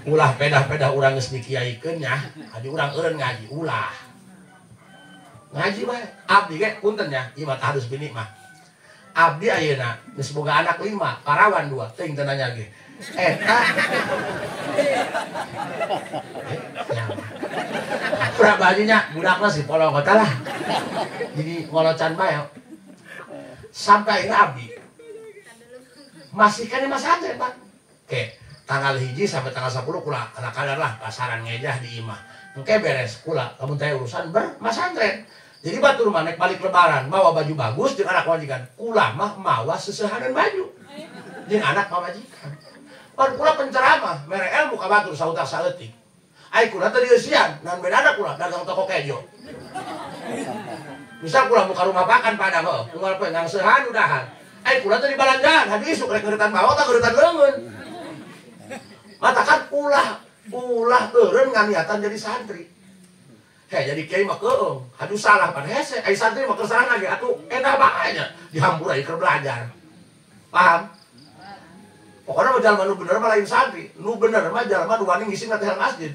ulah pedah-pedah urang geus dikiaikeun nya, adi urang eureun ngaji ulah. Ngaji bae. Abdi ge punten nya, ieu mah harus bini mah. Abdi ayeuna geus boga anak 5, parawan 2, teuing teu nanya ge. Eta pura bajunya budakna si polong kota lah. Jadi ngolocan bae. Sampai abdi masih kan di pesantren Pak. Oke, tanggal 1 sampai tanggal 10 kula anak kadar lah pasaran ngejah di imah. Engke beres kula lamun teh urusan bermasantren. Jadi batur manek balik lebaran bawa baju bagus jeung anak majikan. Kula mah mawa sesehanan baju. Jeung anak majikan. Pan kula penceramah, mere ilmu ka batur sautak saeutik. Ai kula teh dieusian, nan bedana kula dagang toko kejo. Misal kula buka rumah makan padang heuh, unggal pengang seuhan udahan. Ai kula teh di balanjaan, hadi isuk rek ngeuretan bawah tah ngeuretan leungeun. Mata kan ulah eureun nganiatan jadi santri. Jadi kiai mah keung, aduh salah pan hese, ai santri mah kesalahan lagi atuh endah bae nya dihamburai keur belajar. Paham? Pokoknya mah jalma nu bener mah lain santri, nu bener mah jalma nu wani ngisi ngateh masjid.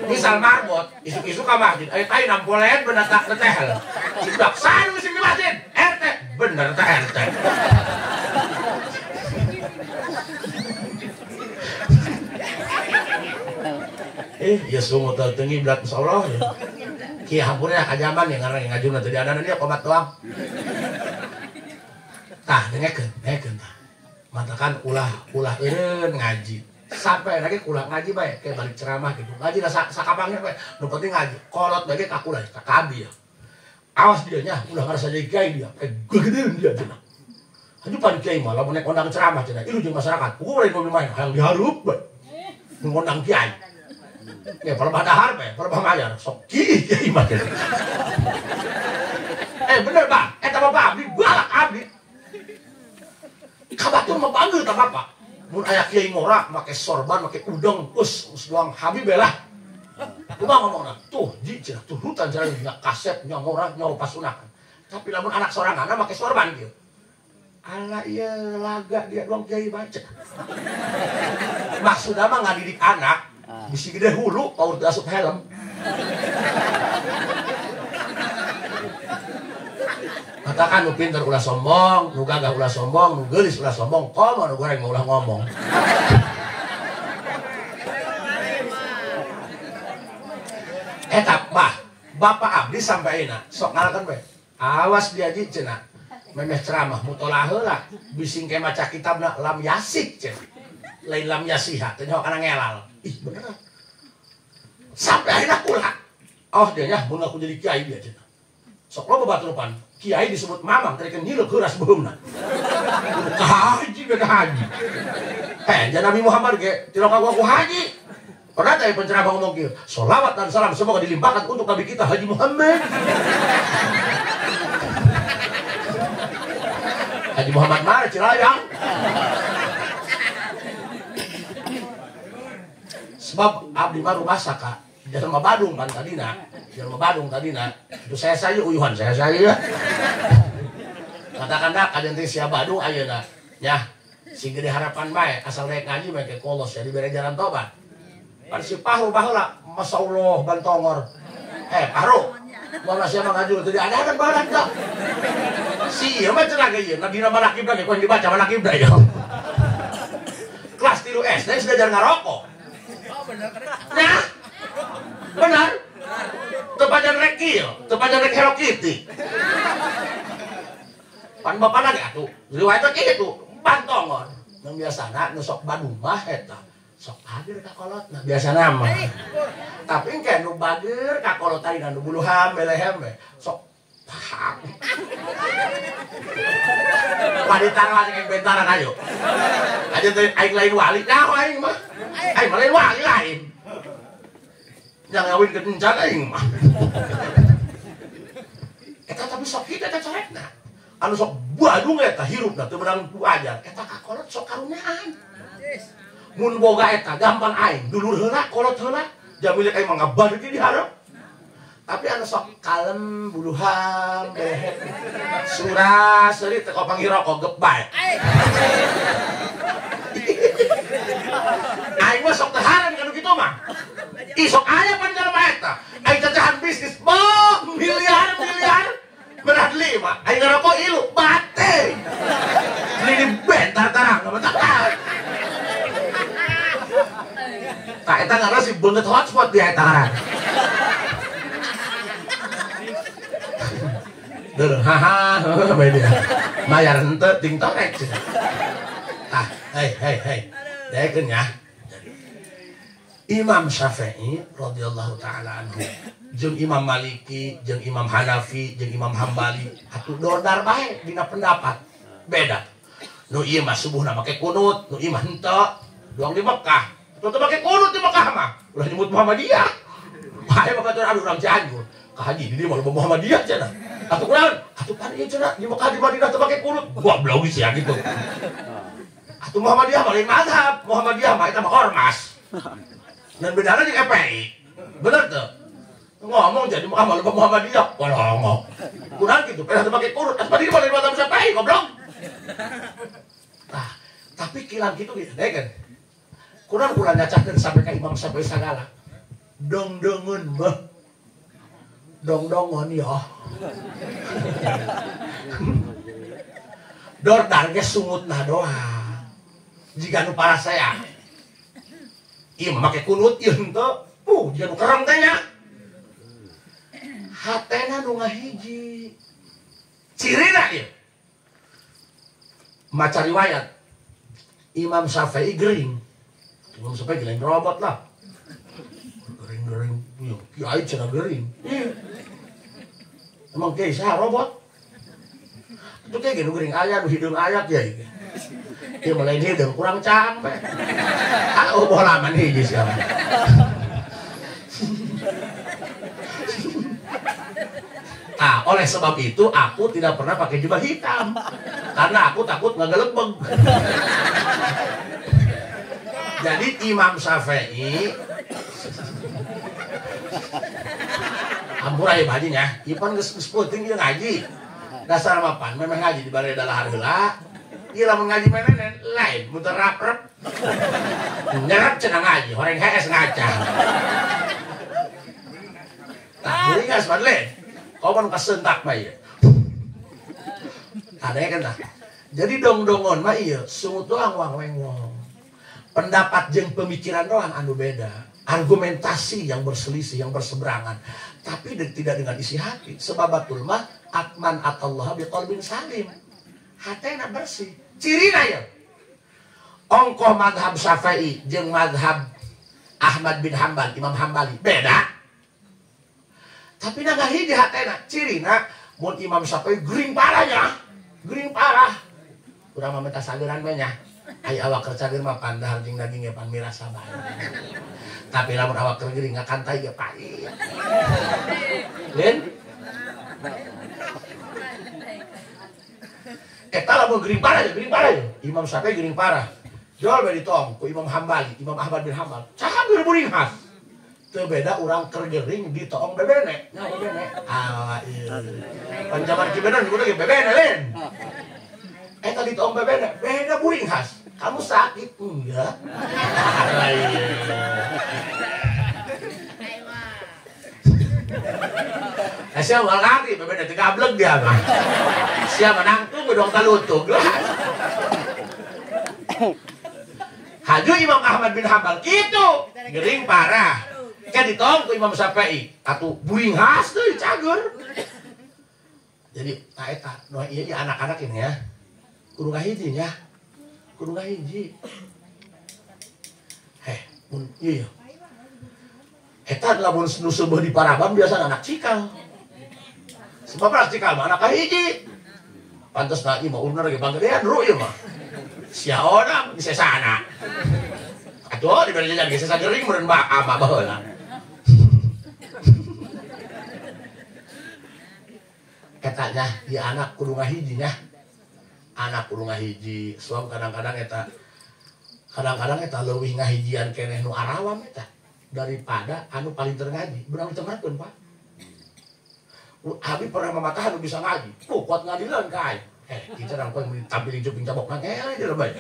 Misal marbot, isuk-isuk ka masjid, aya tai nampolean bener tak tetehel. Sidak sanu ngisi di masjid, RT bener teh RT. Ya sungguh tertengi berat insyaallah ya. Ki hampurnya ka zaman yang ngarang ngajuna tadi ada dia kobat doang. Tah dengekeun tah. Mantakan ulah eureun ngaji. Sampai lagi ulah ngaji bae kayak balik ceramah gitu. Ngaji sakapangnya bae. Nu penting ngaji. Kolot bage ka kula ka kabi ya. Awas dia nya ulah ngarasa jadi kiai dia. Gegedeun dia cenah. Haju pan kiai mah lamun nek kondang ceramah cenah. Ilu jeung masyarakat. Kumaha lain main hayang diharup bae. Ngondang kiai. Ya pelebah dahar be, pelebah ngajar, sok kiai mah. Bener Bang, eta bapak abdi balak abdi. Kabatur mah bangga tah bapak. Mun aya kiai ngora make sorban, make udeng, us doang habib belah. Kumaha ngomongna? Tuh, ji cenah turutan jalan nya kasep nya ngora nya pasunakan. Tapi lamun anak soranganna make sorban kieu. Ala ieu laga dia doang kiai baca. Maksudna mah ngadidik anak bisi gede hulu, paur asup helm. Katakan nu pinter ulah sombong, nu gagah ulah sombong, nu geulis ulah sombong, komo nu goreng ulah ngomong. Eta bah, bapak abdi sampai enak, sok ngalakan bae. Awas dia ji cenah. Memeh ceramah mutolaah heula, bising ke maca kitabna lam yasik cenah. Lain lam yasiha, teh kana ngelal. Ih beneran. Sampai akhirnya kula. Oh dia nya mun aku jadi kiai dia cenah. Sok lo babaturupan. Kiai disebut mamang terikeun hileuk heuras beumna. Haji beda haji. Jangan Nabi Muhammad ge tilok aku haji. Pernah teh penceramah ngomong kieu, sholawat dan salam semoga dilimpahkan untuk Nabi kita Haji Muhammad. Haji Muhammad mah Cilayang. Sebab abdi mah rumah saka Jalma Badung kan tadina. Jalma Badung tadina. Itu saya uyuhan saya. Katakan dah kaden teh sia Badung ayeuna. Nya, si gede harapan bae asal rek ngaji bae ke kolos jadi bere jalan tobat. Pan si Pahru baheula, masyaallah bantongor. Pahru. Mana sia mah ngajul tadi ada kan barat dah. Si ieu mah cenah ge ieu, nadina manakib ge kun dibaca manakib da ya. Kelas 3 SD sudah jarang ngarokok. Nah, benar. Tepajan rek kieu, tepajan rek Hello Kitty. Pan bapak lagi atuh, riwayatna kitu, bantongon. Nu biasana nu sok Badung mah eta, sok hadir ka kolotna biasana mah. Tapi engke nu bager ka kolot tadi nu buluham belehem we, sok paham. Wanita yang bentaran ayo. Aja teh aing lain wali, nyaho aing mah. Aing mah lain wali lain. Yang ngawin kencang aing mah. Eta tapi sok kita eta corekna. Anu sok Badung eta hirupna teu menang ku ajar. Eta ka kolot sok karunyaan. Mun boga eta gampang aing, dulur heula kolot heula. Jamilik aing mah ngabar di dihareup. Tapi anu sok kalem buluhan behet surah seurit teu kopang hiroko gep bae. Aing mah sok teu haran kanu kitu mah. Ih sok aya pan jalma eta. Aing cacahan bisnis miliar berat 5. Aing ngerokok ilu bate. Ini di bentar tarang bentar. Tah eta ngaranna si beungeut hotspot di eta ngaran. Deuh haha bae dia. Mayar henteu ting torek. Tah, hei. Daekeun nya. Imam Syafi'i radhiyallahu taala anhu jeung Imam Maliki jeung Imam Hanafi jeung Imam Hambali atuh dordar bae dina pendapat beda. Nu ieu mah subuhna make kunut, nu ieu mah henteu. Doang di Mekah. Tuh make kunut di Mekah mah. Ulah nyebut Muhammadiyah. Bae mah katur aduh urang Cianjur. Ka haji di dieu mah Muhammadiyah cenah. Atuh kunaon? Atuh pan ieu cenah di Mekah di Madinah teu make kunut. Goblok sia gitu. Atuh Muhammadiyah mah lain mazhab. Muhammadiyah mah eta mah ormas. Dan bedana jeung FPI. Bener tuh. Ngomong jadi Muhammadiyah. Kolongok. Kunaon kitu? Penah teu make kunut. Atuh di mana mazhab FPI goblok. Nah, tapi kilang gitu kan. Kurang nyacahkeun sampai ka Imam Syafi'i sagala. Dong-dongeun mah. Dong-dongon ya. Dordar ge sungutna doang. Jika nu para saya. Ieu make kunut ieu henteu. Jika nu kereng teh nya. Hatena nu ngahiji. Cirina ieu. Maca riwayat Imam Syafi'i gering. Imam Syafi'i gering robot lah. Gering. Kiai cenah gering. Emang kiai sah robot? Itu kayak gini gering ayat, hidung ayat ya. Dia mulai hidung kurang capek. Oh bolaman hiji siapa? Nah, oleh sebab itu aku tidak pernah pakai jubah hitam karena aku takut ngegelebeg. Jadi Imam Syafi'i ampura ya bajinya, ipan geus puting ieu ngaji. Dasar mapan memang ngaji di balai dalahar heula. Ieu lamun ngaji menenen lain muter raprep. Nyerap cenah ngaji, horeng HS ngaca. Nah, beuring geus badle. Kau kan kesentak mah ieu. Ada kan nah. Jadi dong-dongon mah ieu sungut doang wang-weng-wong. Pendapat jeung pemikiran doang anu beda. Argumentasi yang berselisih, yang berseberangan. Tapi tidak dengan isi hati. Sebabatul mah atman atallah biqalbin salim. Hatena bersih. Cirina ya. Ongkoh madhab Syafi'i jeung madhab Ahmad bin Hambal, Imam Hambali beda. Tapi na hiji hatena cirina mun Imam Syafi'i gering parahnya. Gering parah. Urang mah minta sageran mah nya. Ai awak keur cager mah pandahar jeung daging ge pan mirasa bae. Tapi lamun awak keur gering ngakantai ge pahit. Len? Eta lamun gering parah ya. Imam Syafi'i gering parah. Jual bae ditong ku Imam Hambali, Imam Ahmad bin Hambal. Cager beuring khas. Teu beda urang keur gering ditoong bebene. Nya bebene. Ah ieu. Pan jaman kibener juga ge bebene len. Eta ditoong bebene, beda beuring khas. Kamu sakit enggak? Sia ugal ngarti bebene teh gablek dia mah. Sia menangtung gedong talutug lah. Haju Imam Ahmad bin Hambal gitu, gering parah. Kan ditong ku Imam Syafi'i, atuh buing khas teh cager. Jadi nah eta, no ieu anak-anak ini ya. Kudu ngahiji nya. Kudu ngahiji. Mun ieu. Eta lamun nu seubeuh di Paraban biasa anak cikal. Sebab anak cikal mah anak kahiji. Pantosna ieu mah urna ge banggedean ru ieu mah. Sia ona di sesana. Atuh di bari jajan ge sesa gering meureun baka mah baheula. Katanya di anak kudu ngahiji nya. Anak kudu ngahiji, soal kadang-kadang eta leuwih ngahijian keneh nu arawam eta daripada anu paling terngaji. Berang cengakeun, Pak. Abi pernah mamatahan bisa ngaji. Kuat ngadileun ka aing. Kita orang kau tampil juping cabok nangel di lebay.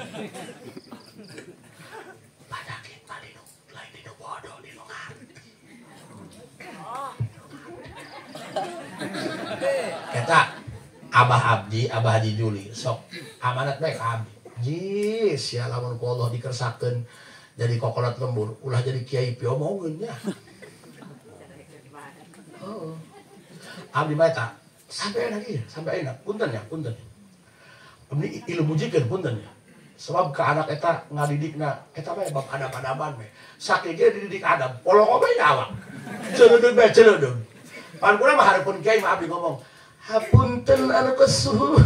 Pada kita di lain di bodoh di ngarti. Kita Abah Abdi, Abah Haji Juli, sok amanat baik Abdi. Jis, ya lamun ku Allah dikersakeun jadi kokonat lembur, ulah jadi kiai piomongkeun nya. Heeh. Abdi mah eta Sampai enak iya, sampai enak. Punten ya, punten. Ini ilmu jikeun punten ya. Sebab ke anak eta ngadidikna eta bae bab adab-adaban we. Saking ge dididik adab, polong bae awak. Ceuleudeuh bae ceuleudeuh. Pan kula mah hareupeun kiai mah abdi ngomong, "Hapunten anu kesuhun."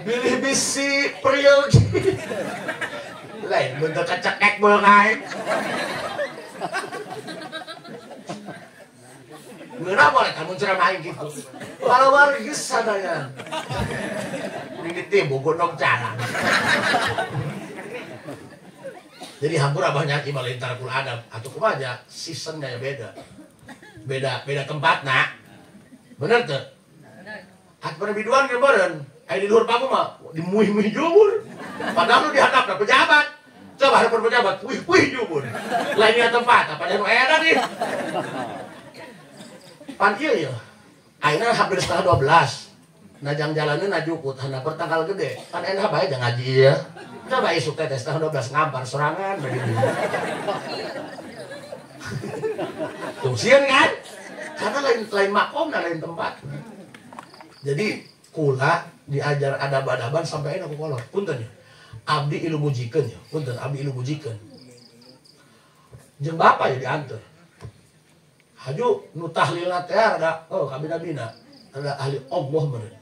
Bilih bisi priyogi. Lain bentuk kecekek beungai. Ngeuna boleh kamu ceramahin gitu. Kalau wargis sadaya. Ini tibu gunung jalan. Jadi hampura banyak imal lintar kul adab atau kumaha seasonnya beda. Beda tempat nak. Bener tuh? At pernah biduan ge beureun. Aya di luhur pamu mah dimuih-muih jumur. Padahal lu dihadapna pejabat. Coba hadapan pejabat, wih jumur. Lainnya tempat apa anu edan nih. Pan ieu ya. Ayeuna hampir setengah 12. Najang jalannya najukut hana pertanggal gede. Pan enak bae jangan ngaji ya. Coba isuk teh setengah 12 ngampar sorangan begini. Tuh sieun kan? Karena lain makom dan lain tempat. Jadi kula diajar adab-adaban sampai enak kolot. Punten ya. Abdi ilmu jikeun ya. Punten abdi ilmu jikeun. Jeung bapak ya diantar. Haju nu tahlilna teh ada kabina-bina ada ahli Allah meureun.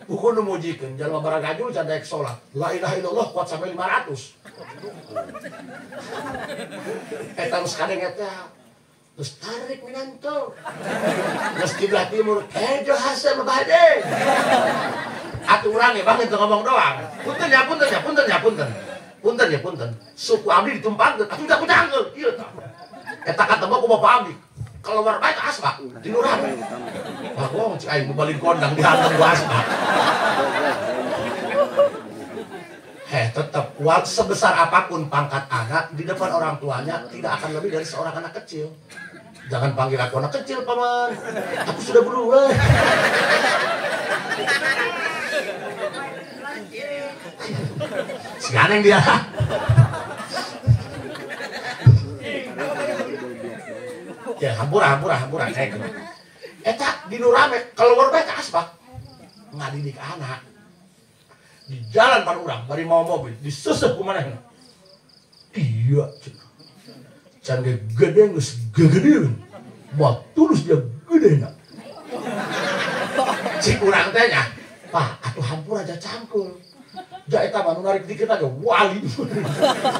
Buku nu mujikeun jalma baragaju can daek salat. La ilaha illallah kuat sampai 500. Eta geus kadeng eta. Geus tarik minanto. Geus kiblat timur kejo hasil bade. Atuh urang ge banget ngomong doang. Punten ya. Punten ya. Suku abdi ditumpangkeun atuh da kucangkeun. Ieu tah. Eta ketemu ku bapak abdi. Keluar bae ka asbak di lurah. Wah, gua cik aing balik kondang dihantam gua asbak. Tetap sebesar apapun pangkat anak di depan orang tuanya tidak akan lebih dari seorang anak kecil. Jangan panggil aku anak kecil, paman. Aku sudah berubah. Sekarang dia. Ya hampura kayak gitu. Eta di nurame keluar bae ka asbak. Ngadidik anak. Di jalan pan urang bari mau mobil disesep ku manehna. Iya cenah. Can gede geus gegedeun. Moal tulus dia gedena. Cik urang teh nya, "Pak, atuh hampura aja cangkul." Ja eta mah nu narik dikit aja wali.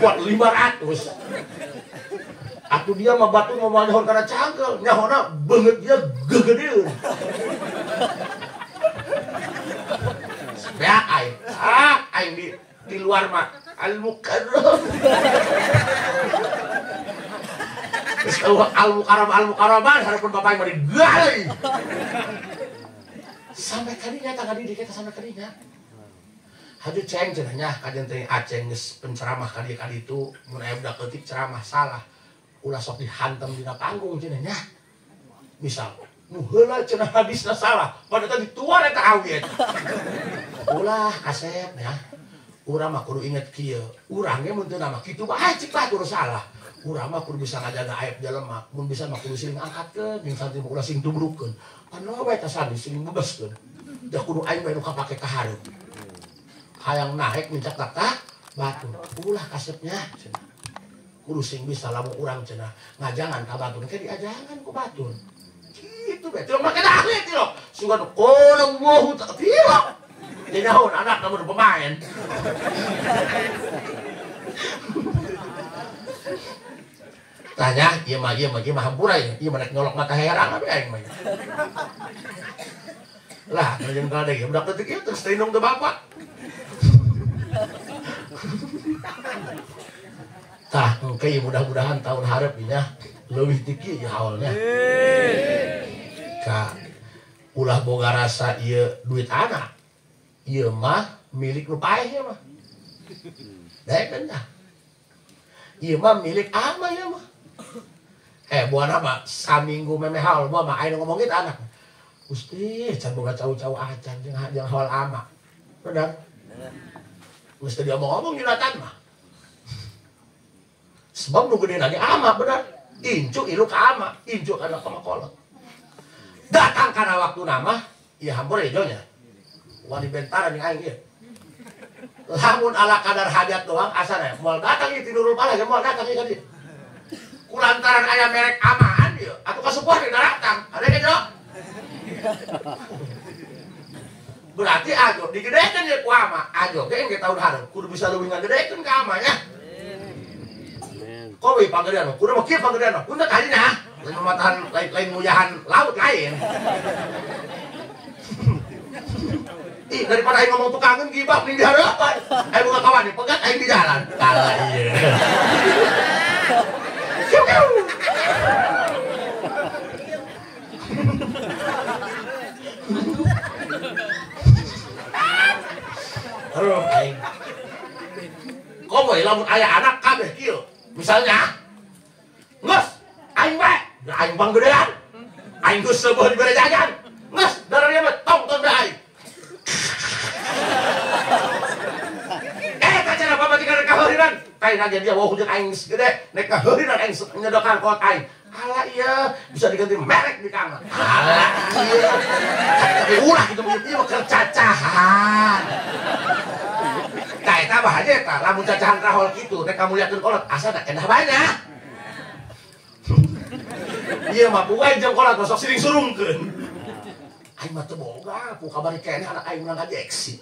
Kuat 500. Atuh dia mah batu mau nyahon karena cangkel, nyahona beungeut dia gegedeun. Ya aing di luar mah al-mukarram. Geus al-mukarraman hareupeun bapak mah digali. Sampai kadinya tangga didik eta sampai kadinya. Haju ceng cenah nya kajen teh aceng geus penceramah kadi itu mun aya budak leutik ceramah salah. Ulah sok dihantam dina panggung cenah nya. Misal, nu heula cenah hadisna salah, padahal dituar eta awit. Ulah kasep nya. Urang mah kudu inget kieu. Urang ge mun teu nama kitu bae cik bae kudu salah. Urang mah kudu bisa ngajaga aib jelema. Mun bisa mah kudu sing angkatkeun, jeung santri mah kudu sing tubrukkeun. Panoe bae tah sandi sing bebeskeun. Da kudu aing bae nu kapake ka hareup. Hayang naik mincak tak batu. Ulah kasepnya cenah. Kudu sing bisa lamun urang cenah ngajangan ka batun ke diajangan ku batun. Kitu bae. Teu make ahli teh lo. Sugan qul Allahu ta'ala. Dinaon anak lamun pemain. Tanya, ieu mah hampura ya. Ieu mah nyolok mata herang abi aing mah. Lah, jeung kadek budak teh kieu terus tindung teh bapak. Tah, oke mudah-mudahan tahun harap nya leuwih ti kieu ya haolnya. Ka ulah boga rasa ieu duit anak. Ieu mah milik nu paeh ya mah. Daek kan dah. Ieu mah milik ama ya mah. Buana mah saminggu memeh haol mah aya ngomong gitu anak. Gusti, can boga cau-cau acan jeung haol ama. Bener. Mesti dia ngomong juratan mah. Sebab nu gede lagi ama bener. Incu ilu ka ama, incu kana ka makolot. Datang kana waktu nama, ieu hampur ejonya. Wani bentaran yang aing ieu. Lamun ala kadar hajat doang asana moal datang ieu tidurul pala ge moal datang ieu ka dieu. Kulantaran aya merek amaan ieu, atuh kasupuh di datang. Ada ge jo. Berarti ajo digedekeun ye ku ama, ajo ge engke taun hareup kudu bisa leuwih ngagedekeun ka ama nya. Kowe panggedean, kudu mah kieu panggedean, punten kadinya. Lain mamatahan lain nguyahan laut lain. Ih, daripada aing ngomong tukangeun gibah ning di hareupan. Aing boga kawan pegat aing di jalan. Kalah ieu. Aduh, aing. Kowe lamun aya anak kabeh kieu. Misalnya, nges, aing bae, aing panggedean, aing geus seueuh dibere jajan, nges, darah mah tongton bae aing. Kacana apa majikan kaheurinan, kain aja dia wah hujan aing gede, nek kaheurinan aing nyedokan kot aing. Alah iya, bisa diganti merek di kamar. Alah iya, tapi ulah gitu ieu mah kercacahan. Tah eta mah aja eta, lamun cacahan rahol kitu, nek kamu liakeun kolot asana endah banyak. Ieu mah bukan jeung kolot sok siring surungkeun. Aing mah teu boga, ku kabari keneh anak aing menang ajeksi.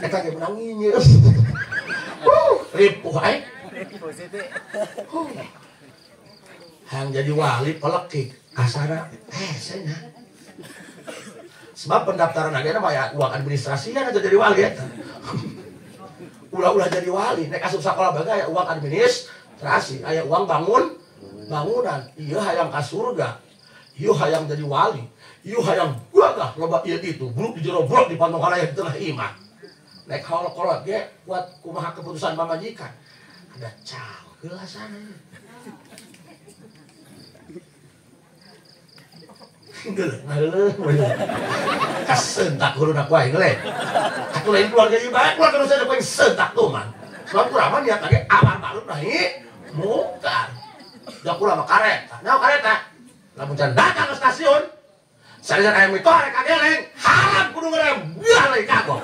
Eta ge menang nginyeu. Ripuh aing. Hayang jadi wali pelekik asana cenah. Sebab pendaftaran aja mah ya uang administrasian aja jadi wali eta. Ulah-ulah jadi wali, nek asup sakola baga aya uang administrasi, aya uang bangunan. Ieu hayang ka surga. Ieu hayang jadi wali. Ieu hayang gagah loba ieu itu, buluk di jero brok di pantong halayak di tengah imah. Nek haul kolot ge buat kumaha keputusan pamajikan. Ada cangkeul asana. Geuleuh, kasentak huruna ku aing le. Atuh lain keluarga ieu bae, keluarga nu sadeu ku aing sentak tuh man. Sebab urang mah niat lagi amar ma'ruf nahi munkar. Da kula mah kareta. Naon kareta? Lamun can datang ke stasiun, salian aya mitorek kageleng, haram kudu ngerem, buah lagi kagok.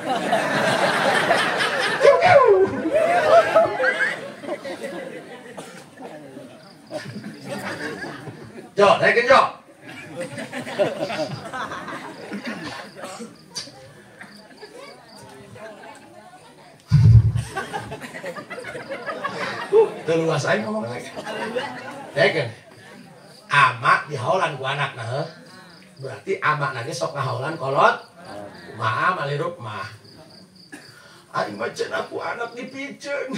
Jo, naikin Jo. Teluas aing ngomong lagi. Deken. Ama dihaulan ku anak nah heuh. Berarti ama lagi sok ngahaulan kolot. Kumaha malirup mah. Aing mah cenah ku anak dipiceun.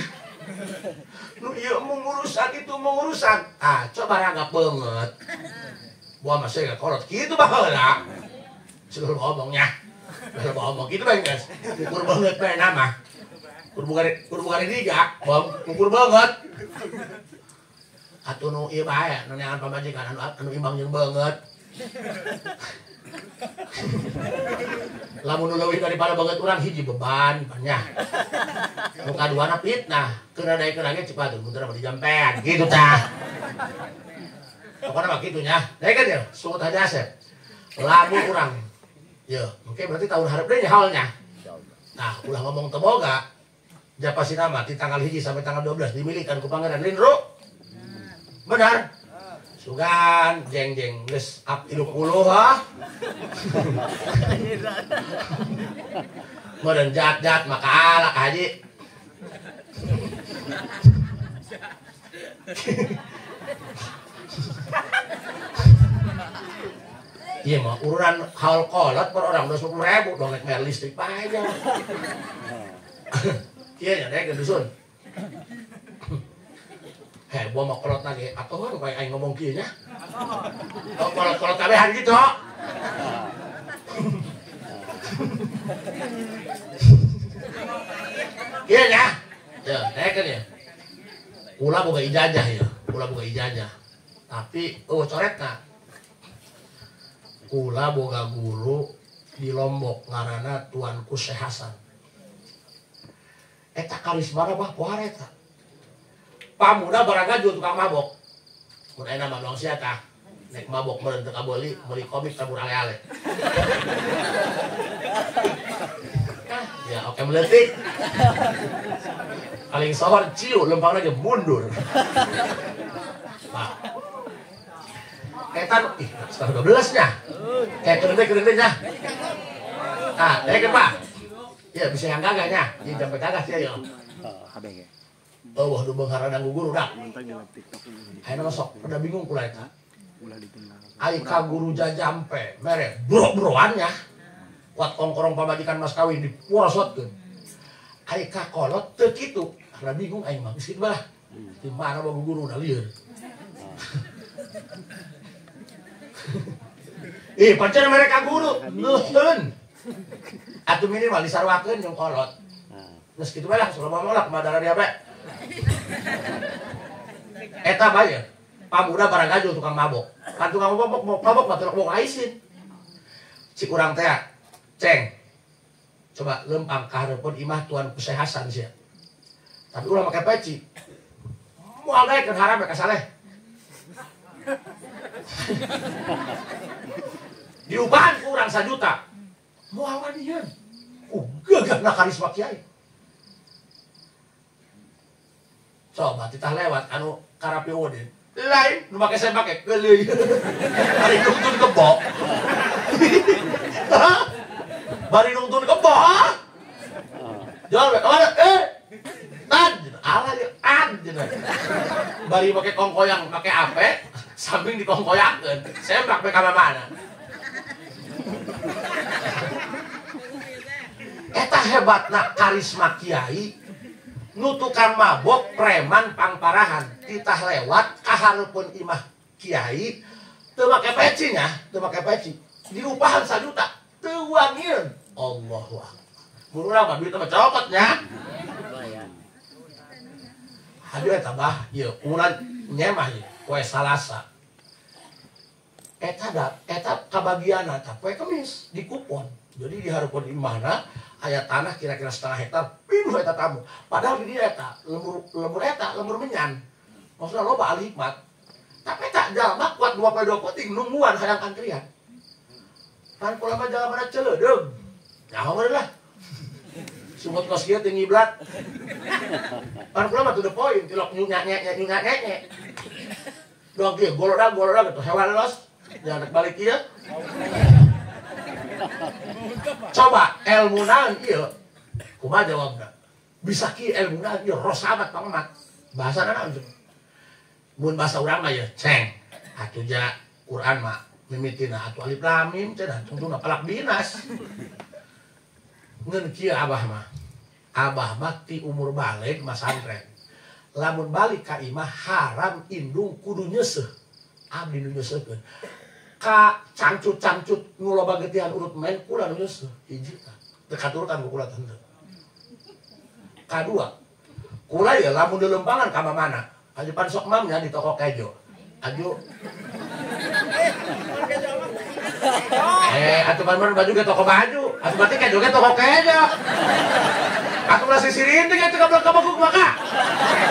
Nu ieu mengurusan itu mengurusan. Ah, coba ranggap beungeut. Buah masih gak kolot gitu baheula. Suruh ngomongnya. Kalau ngomong gitu bae guys. Ukur banget bae nama. Ukur bugari diga, ukur banget. Atuh nu ieu bae, nu neangan pamajikan anu imbang jeung banget. Lamun nu leuwih daripada banget urang hiji beban nya. Nu kaduana fitnah, keuna daekeun lagi cepat mundur mah dijampean gitu tah. Pokoknya mah gitunya. Daekeun ya, sungut aja Asep. Lamun urang. Ye, mungkin berarti tahun hareup deui halnya. Nah, ulah ngomong teu boga. Japasina mah di tanggal 1 sampai tanggal 12 dimilikan ku Pangeran Lindro. Benar. Sugan jeng-jeng geus up 30 ha. Meureun jat-jat maka ala ka haji. Iya mah urunan haul kolot per orang 20.000 dong bayar listrik bae aja. Iya nya deh dusun. Heh, gua mau kolot lagi atuh kan kayak aing ngomong kieu nya. Oh, kolot-kolot kabehan gitu. Iya nya. Ya, kan ya. Ulah boga ijazah ya. Ulah boga ijazah. Tapi coretna Kula boga guru di Lombok ngaranna Tuanku Syekh Hasan. Eta karismana mah poar eta. pamuda barang gajul tukang mabok. Mun aya nama dong sia tah. Nek mabok meureun teu kabeuli, meuli komik tabur ale-ale. Ya oke meletik. Paling sohor ciu lempang lagi mundur. Nah. Ketan setengah 12 nya. Kayak kerendeng-kerendengnya. Ah, kan Pak. Ya bisa yang gagahnya. Ini sampai gagah sih ya. Oh, wah dubeng harana guru dah. Ayo masuk, udah bingung pula eta. Ai ka guru jajampe, mere bro-broannya. Kuat kongkorong pamajikan mas kawin diporosotkeun. Ai ka kolot teu kitu. Karena bingung aing mah geus kitu bae. Di mana bae guru na lieur. Pancen mereka guru, nuhun. Atuh minimal disarwakeun jeung kolot. Geus kitu bae lah, selama molak madara dia bae. Eta bae pamuda barang gajul tukang mabok. Kan tukang mabok mah teu mau aisin. Cik urang teh, Ceng. Coba lempang ka hareupeun imah tuan Kusai Hasan sia. Tapi ulah make peci. Moal bae keur haram ka saleh. Diubahan ku urang 1 juta. Moal wadian. Gagahna karisma kiai. Coba titah lewat anu karapi Udin. Lain nu make saya make geuleuy. Bari nungtun kebok. Bari nungtun kebok. Jual we kawan tan ala dia anjeun. Bari make kongkoyang make ape samping dikongkoyakeun. Sembrak we ka mana. Eta hebatna karisma kiai. Nu tukang mabok preman pangparahan titah lewat ka hareupeun imah kiai teu make peci nya, teu make peci. Diupahan 1 juta, teu wangieun. Allahu akbar. Mun urang mah duit mah cokot nya. Hadieu eta bah, ieu umuran nyemah ieu poe Salasa. Eta kabagianna tah poe Kemis di kupon. Jadi di hareupeun imahna aya tanah kira-kira 1/2 hektar pinuh eta tamu. Padahal di dia eta lembur menyan. Maksudna loba ahli hikmat. Tapi tak jalma kuat 22 penting nungguan hayang antrian. Pan kula mah jalma celeudeuh. Nyaho meureun lah. Sumut kos kieu teu ngiblat. Pan kula mah to the point, tilok nyek. Dong kieu goloda gitu hewan los. Jangan balik kieu. Coba ilmu naon ieu? Kumaha jawabna? Bisa kieu ilmu naon ieu rosamat pangmat. Bahasana naon? Mun bahasa urang mah ya, Ceng. Atuh ja Quran mah mimitina atuh alif lam mim cenah tungtungna palak binas. Ngeun kieu abah mah. Abah mah ti umur balik masantren. Lamun balik ka imah haram indung kudu nyeuseuh. Abdi nu nyeuseupkeun. Ka cangcut nu loba getihan urut main kula nu nyeuseum hiji teu katurkan ku kula teu. Kadua, kula ya lamun di lempangan ka mana? Ajepan sok mamnya di toko kejo. Aju. Atuh pan baju ge toko baju, atuh berarti kejo ge toko kejo. Atuh lah sisirin teh teu kabaguk maka.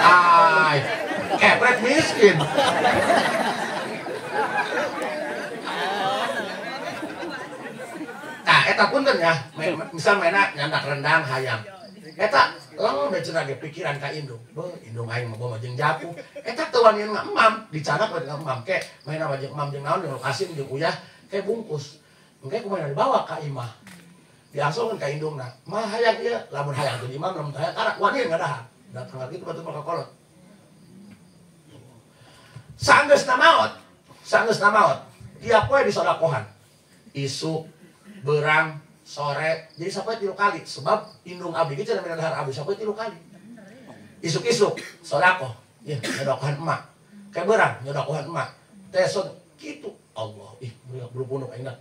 Ai, kepret miskin. Eta punten ya, misal mena nyandak rendang hayam. Eta lamun da cenah ge pikiran ka indung. Beuh, indung aing mah bawa jeung japu. Eta teu wani ngamam, dicanak we ngamam ke, maena mah jeung emam jeung naon jeung Kasim jeung Uyah ke bungkus. Engke kumaha dibawa ka imah. Diasongkeun ka indungna. Mah hayang ieu, lamun hayang teh imam lamun hayang karak wani ngadahan. Datang lagi tuh batu maka kolot. Sanggeusna maot. Tiap poe disodakohan. Isu berang sore jadi sampai 3 kali sebab indung abdi ge cenah mina dahar abdi sampai 3 kali isuk-isuk sodaqoh ya nyodokohan emak kayak berang nyodokohan emak teson kitu Allah belum punuk ingat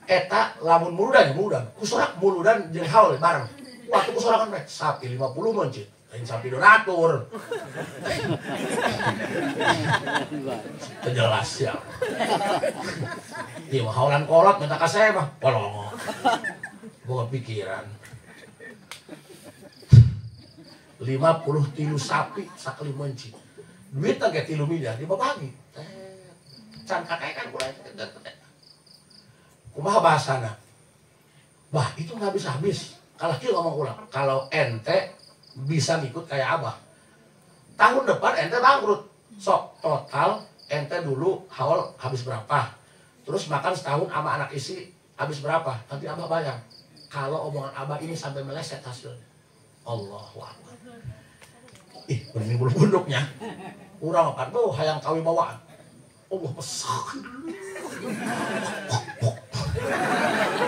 eta lamun muludan kusorak muludan jeung haul bareng waktu kusorakan rek sapi 50 mencit lain sapi donatur jelas ya. Iya, haulan kolot minta ka saya mah. Kolot. Gua pikiran. 53 sapi sakali menci. Duit ge 3 miliar dibagi. Can kakek kan kulai. Kumaha bahasana? Bah, itu nggak habis-habis. Kalau kieu ngomong ulang, kalau ente bisa ngikut kayak abah. Tahun depan ente bangkrut. Sok total ente dulu haul habis berapa? Terus makan setahun sama anak isi habis berapa? Nanti abah bayar. Kalau omongan abah ini sampai meleset hasilnya. Allahu Akbar. Ih, benih bulu bunduknya. Urang kan tuh hayang kawi bawaan. Allah besar.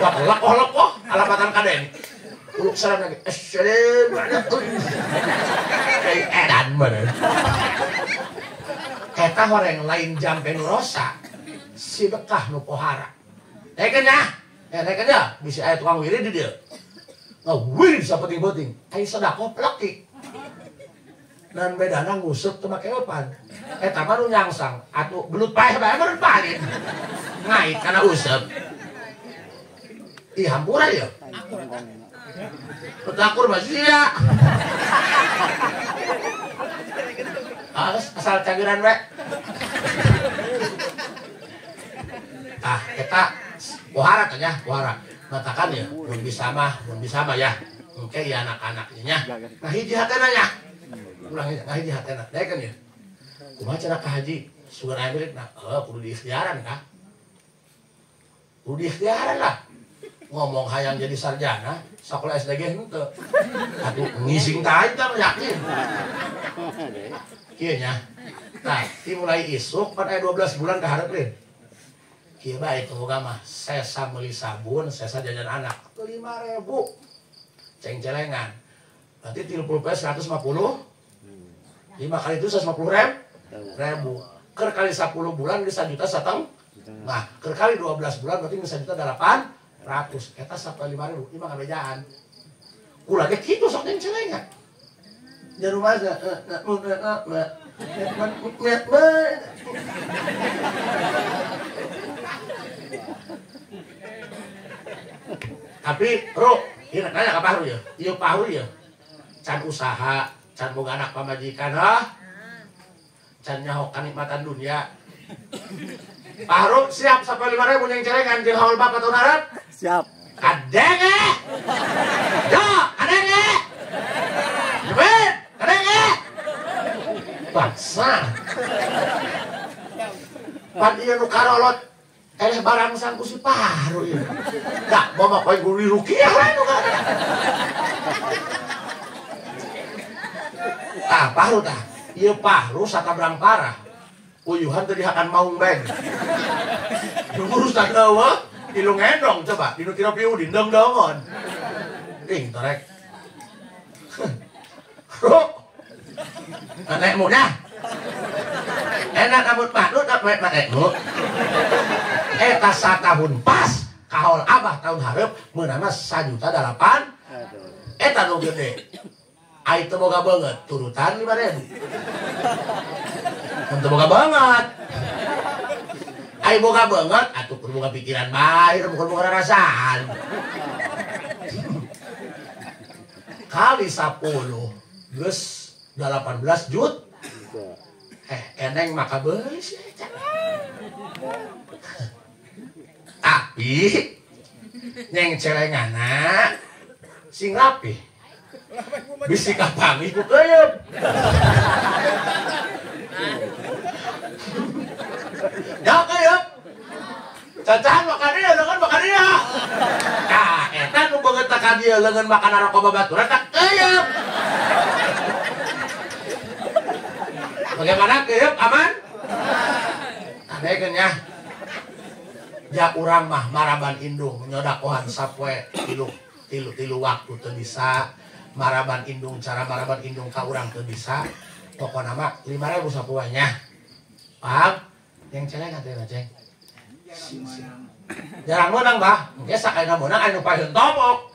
Wah, lekoh, alapatan kaden. Uluk salam lagi. Assalamualaikum. Kayak edan bener. Eta horeng lain jampe nu rosa. Si bekah nu pohara. Naikan ya. Naikan ya. Bisa aya tukang wirid di dia. Ngawir bisa penting-penting. Ayo sedekah pleki. Dan bedana ngusuk teu make eupan. Eta mah nu nyangsang atuh belut paeh bae meureun palin. Ngait kana useup. Ih hampura ya. Petakur mah sia. Asal cagiran we. Ah, eta pohara teh nya, pohara. Matakan ya, mun bisa mah ya. Oke ya anak-anaknya nya. Nah hiji hatena nya. Ulang nah hiji hatena. Daek kan ya. Kumaha cara ka haji? Sugan aya milik nah, kudu diikhtiaran kah? Kudu diikhtiaran lah. Ngomong hayang jadi sarjana, sakola SDG henteu. Atuh ngising tah eta yakin. Kieu nya. Nah, dimulai isuk pan aya 12 bulan ka hareup deui. Kieu bae teu boga mah sesa meuli sabun, sesa jajan anak 5.000. Ceng-celengan. Berarti 30 pesos 150. 5 kali itu 150.000. Keur kali 10 bulan bisa 1,5 juta. Nah, keur kali 12 bulan berarti bisa 1,800. Eta sampai 5.000, ini mah ngabejaan. Ulah ge kitu sok ceng-celengan. Di rumah aja. Tapi, Ro, ini nanya ke Pak Ru ya? Iya Pak Ru ya? Can usaha, can boga anak pamajikan, can nyaho kanikmatan dunia. Pak Ru siap sampai 5.000 yang celengan jeung haul bapak tahun harap? Siap. Kadenge! Yo, kadenge! Jepit, kadenge! Bangsa. Pan ieu nu karolot eleh barang sangku si Paru ieu. Da, bawa poe guru rukiah we nu kan. Tah, Paru tah. Ieu Paru satabrang parah. Uyuhan teu dihakan maung beng. Nu ngurus tah eueuh. Ilu ngendong coba, dinu kira piu dindong dongon. Ding torek. Bro. Anek muda. Enak rambut madut tak mek manekmu. Eta satahun pas kaol abah tahun hareup meunana 1,8 juta. Eta nu gede. Ai teu boga beungeut turutan 5.000. Teu boga banget. Ai boga banget, atuh kudu boga pikiran bae, bukan boga rasaan. Kali 10, geus 18 juta. Eneng maka beuli sih. Tapi nyeng celengana sing rapi. Bisi kapangi ku keuyeub. Ya keuyeub. Cacahan makan dia, leungeun makan dia. Nah, eta nu beungeut ka dieu leungeun makan rokok babaturan tak keuyeub. Bagaimana keuyeub aman? Adekeun ya. Ja urang mah maraban indung nyodakohan sapoe tilu waktu teu bisa. Maraban indung cara maraban indung ka urang teu bisa. Pokona mah 5.000 sapoenya. Paham? Yang celeng katanya ceng. Jarang menang bah. Mungkin sakayana menang anu paeun topok.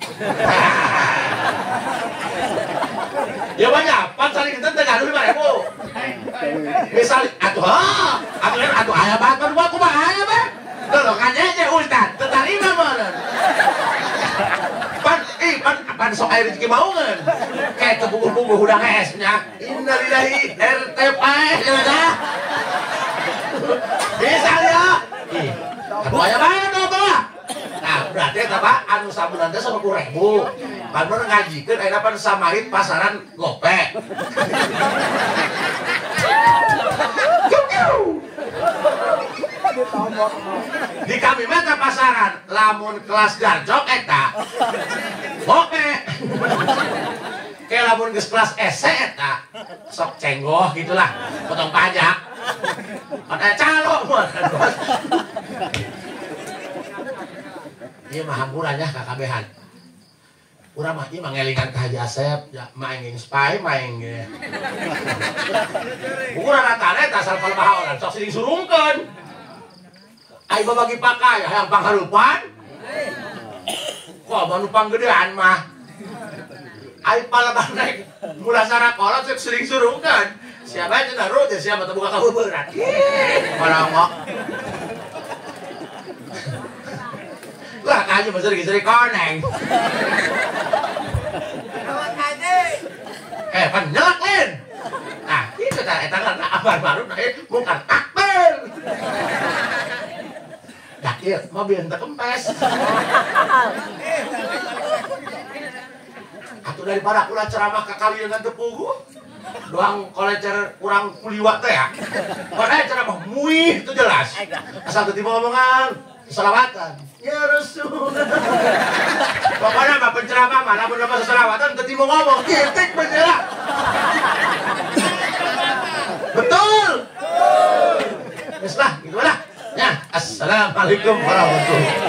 Ya banyak, pan saling kita teh gaduh 5.000. Misal atuh aya banget gua kumaha aya bah. Dolokannya aja Ustaz, teu tarima meureun. Pan sok aya rezeki maungeun. tepuguh-puguh udah esnya. Innalillahi RTP ya. Bisa ya. Ih. Banyak banget apa? Nah, berarti apa? Anu sabunan teh 10.000. Pan ngajikeun ayeuna pan samarit pasaran gope. Di kami mah pasaran lamun kelas darjok eta gope. Kayak lamun geus kelas SC eta sok cenggoh gitulah, potong pajak. Ada calo mah. Ieu mah hampurannya kakabehan. Urang mah ieu mangelingan ka Haji Asep, ya main spy main ge. Urang ratana eta asal palbahaolan sok sering surungkeun. Ai babagi pakai hayang pangharupan. Kok manupang gedean mah. Ai palabah naik mula sarakolot sok sering surungkeun. Siapa yang naruh teh siapa teu buka kabeubeurang. Malangok. Lah kayu masih sering koneng. Penyelak Lin. Nah, itu cara eta karena abar baru bukan akbar. Dah ieu mobil teu kempes. Atuh daripada ulah ceramah ka kali dengan tepuguh. Doang kolecer kurang kuliwat teh ya. Padahal ceramah muih itu jelas. Asal teu tiba omongan selawatan. Ya Rasul. Pokoknya mah penceramah mah lamun apa selawatan teu tiba ngomong, titik penjerak. Betul. Geus lah, gitu lah. Ya, assalamualaikum warahmatullahi wabarakatuh.